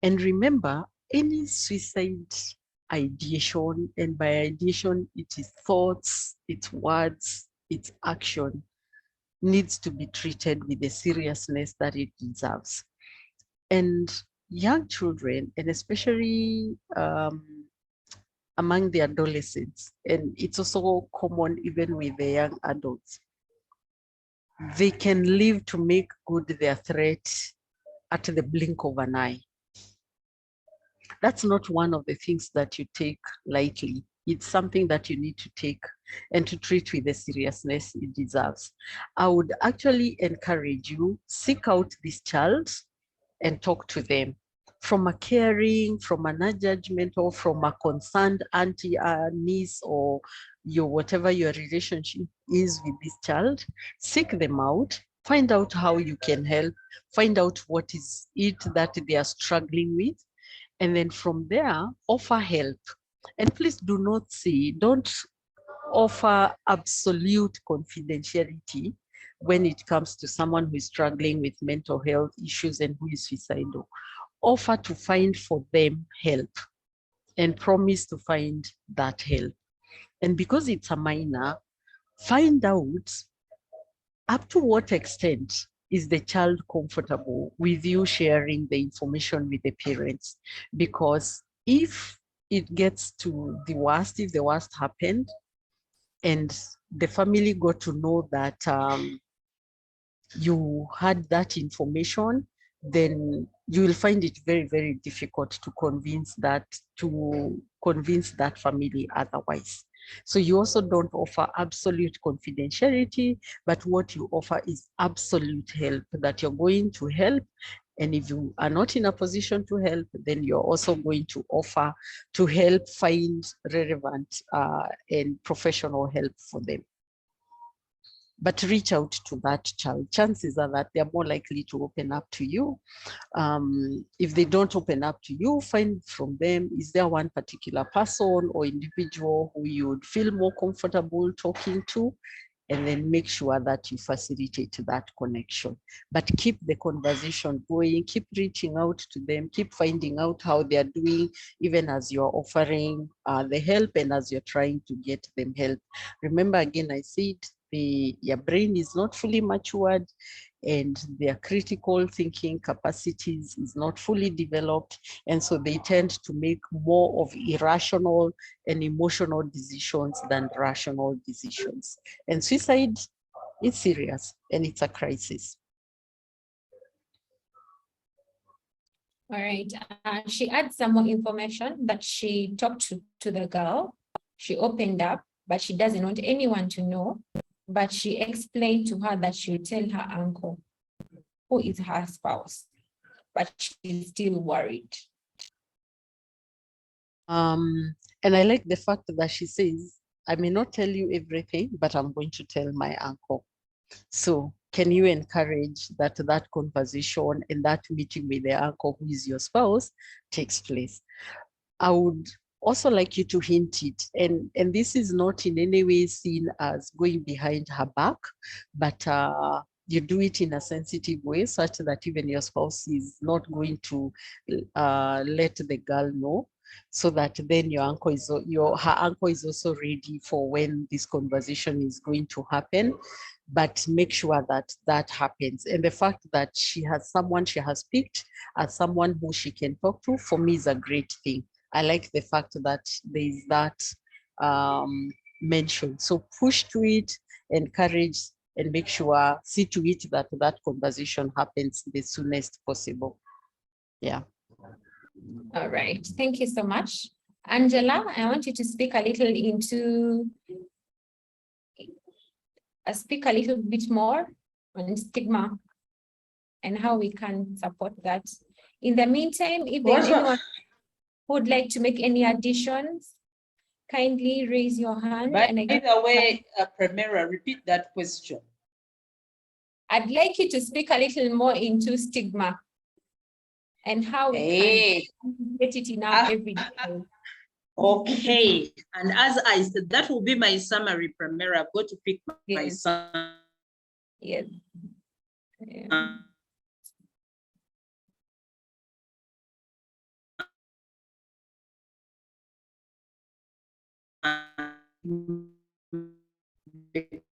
And remember, any suicide ideation, and by ideation, it is thoughts, it's words, it's action, needs to be treated with the seriousness that it deserves. And young children, and especially among the adolescents, and it's also common even with the young adults, they can live to make good their threat at the blink of an eye. That's not one of the things that you take lightly. It's something that you need to take and to treat with the seriousness it deserves. I would actually encourage you, seek out this child and talk to them from a caring, from a non-judgmental, from a concerned auntie, niece, or whatever your relationship is with this child. Seek them out, find out how you can help, find out what is it that they are struggling with, and then from there, offer help. And please do not don't offer absolute confidentiality when it comes to someone who is struggling with mental health issues and who is suicidal. Offer to find for them help and promise to find that help. And because it's a minor, find out up to what extent is the child comfortable with you sharing the information with the parents? Because if it gets to the worst, if the worst happened, and the family got to know that you had that information, then you will find it very, very difficult to convince that family otherwise. So you also don't offer absolute confidentiality, but what you offer is absolute help, that you're going to help. And if you are not in a position to help, then you're also going to offer to help find relevant and professional help for them. but reach out to that child. Chances are that they're more likely to open up to you. If they don't open up to you, find from them, is there one particular person or individual who you would feel more comfortable talking to? And then make sure that you facilitate that connection. But keep the conversation going, keep reaching out to them, keep finding out how they are doing, even as you're offering the help and as you're trying to get them help. Remember, again, I said your brain is not fully matured and their critical thinking capacities is not fully developed. And so they tend to make more of irrational and emotional decisions than rational decisions. And suicide is serious and it's a crisis. All right. She adds some more information that she talked to the girl. She opened up, but she doesn't want anyone to know. But she explained to her that she'll tell her uncle, who is her spouse, but she's still worried. And I like the fact that she says, I may not tell you everything, but I'm going to tell my uncle. So can you encourage that conversation and that meeting with the uncle who is your spouse takes place? I would also like you to hint it, and this is not in any way seen as going behind her back, but you do it in a sensitive way such that even your spouse is not going to let the girl know, so that then her uncle is also ready for when this conversation is going to happen. But make sure that happens. And the fact that she has someone she has picked as someone who she can talk to, for me, is a great thing. I like the fact that there is that mention. So push to it, encourage, and make sure, see to it that that conversation happens the soonest possible. Yeah. All right. Thank you so much. Angela, I want you to speak a little bit more on stigma and how we can support that. In the meantime, if there's anyone who would like to make any additions, kindly raise your hand. By the way, Primera, repeat that question. I'd like you to speak a little more into stigma and how we can get it in our everyday. Okay, and as I said, that will be my summary, Primera. I've got to pick my son. Yes.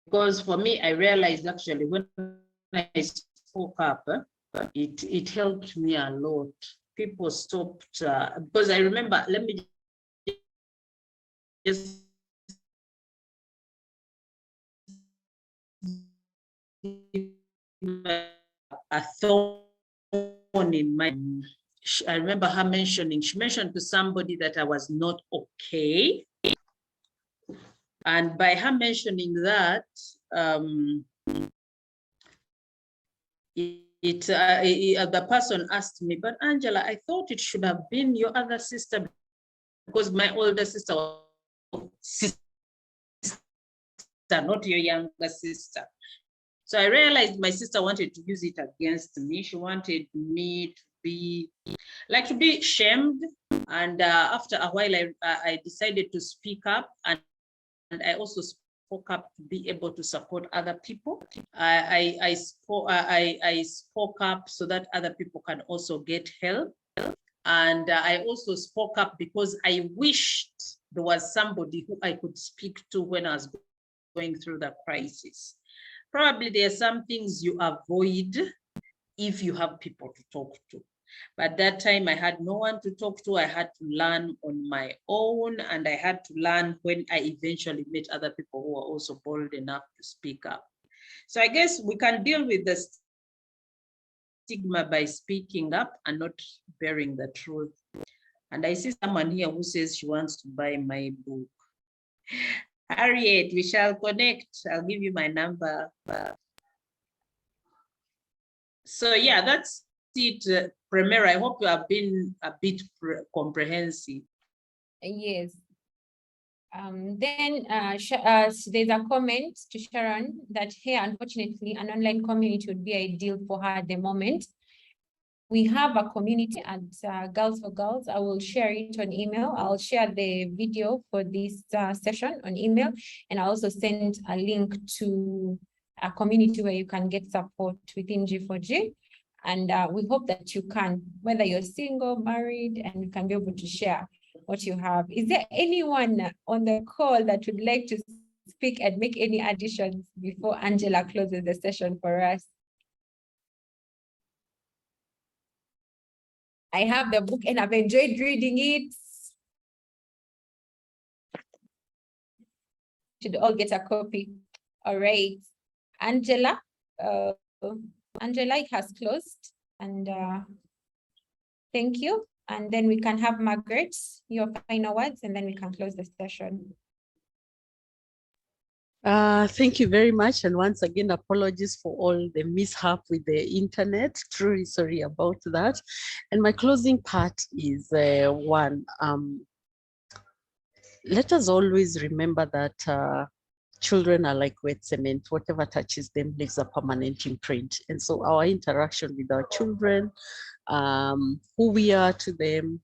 Because for me, I realized actually when I spoke up, it helped me a lot. People stopped, because I remember, let me just a thorn in my, I remember her mentioning, she mentioned to somebody that I was not okay. And by her mentioning that, the person asked me, but Angela, I thought it should have been your other sister, because my older sister was not your younger sister. So I realized my sister wanted to use it against me. She wanted me to be shamed. And after a while, I decided to speak up, and I also spoke up to be able to support other people. I spoke up so that other people can also get help. And I also spoke up because I wished there was somebody who I could speak to when I was going through the crisis. Probably there are some things you avoid if you have people to talk to. But that time I had no one to talk to. I had to learn on my own, and I had to learn when I eventually met other people who were also bold enough to speak up. So I guess we can deal with the stigma by speaking up and not bearing the truth. And I see someone here who says she wants to buy my book. Harriet, we shall connect. I'll give you my number. So yeah, that's it, Primera. I hope you have been a bit comprehensive. Yes. There's a comment to Sharon that here, unfortunately, an online community would be ideal for her at the moment. We have a community at Girls for Girls. I will share it on email. I'll share the video for this session on email, and I'll also send a link to a community where you can get support within G4G. And we hope that you can, whether you're single, married, and you can be able to share what you have. Is there anyone on the call that would like to speak and make any additions before Angela closes the session for us? I have the book and I've enjoyed reading it. Should all get a copy. All right. Angela, Angela, it has closed. And thank you. And then we can have Margaret, your final words, and then we can close the session. Thank you very much. And once again, apologies for all the mishap with the internet. Truly sorry about that. And my closing part is one, let us always remember that children are like wet cement. Whatever touches them leaves a permanent imprint. And so our interaction with our children, who we are to them,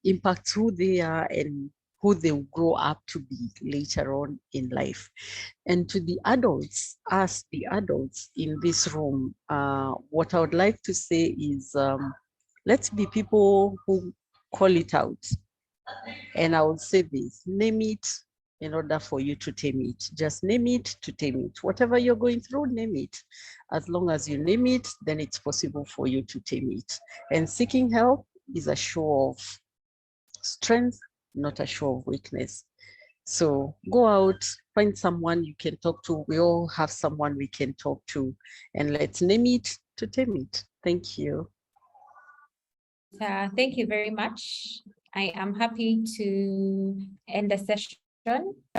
impacts who they are and who they will grow up to be later on in life. And to the adults, us, the adults in this room, what I would like to say is, let's be people who call it out. And I would say this, name it in order for you to tame it. Just name it to tame it. Whatever you're going through, name it. As long as you name it, then it's possible for you to tame it. And seeking help is a show of strength, not a show of weakness. So go out, find someone you can talk to. We all have someone we can talk to, and let's name it to tame it. Thank you. Thank you very much. I am happy to end the session.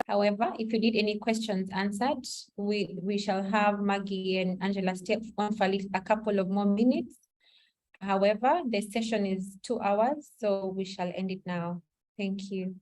However, if you need any questions answered, we shall have Maggie and Angela stay on for a couple of more minutes. However, the session is 2 hours, so we shall end it now. Thank you.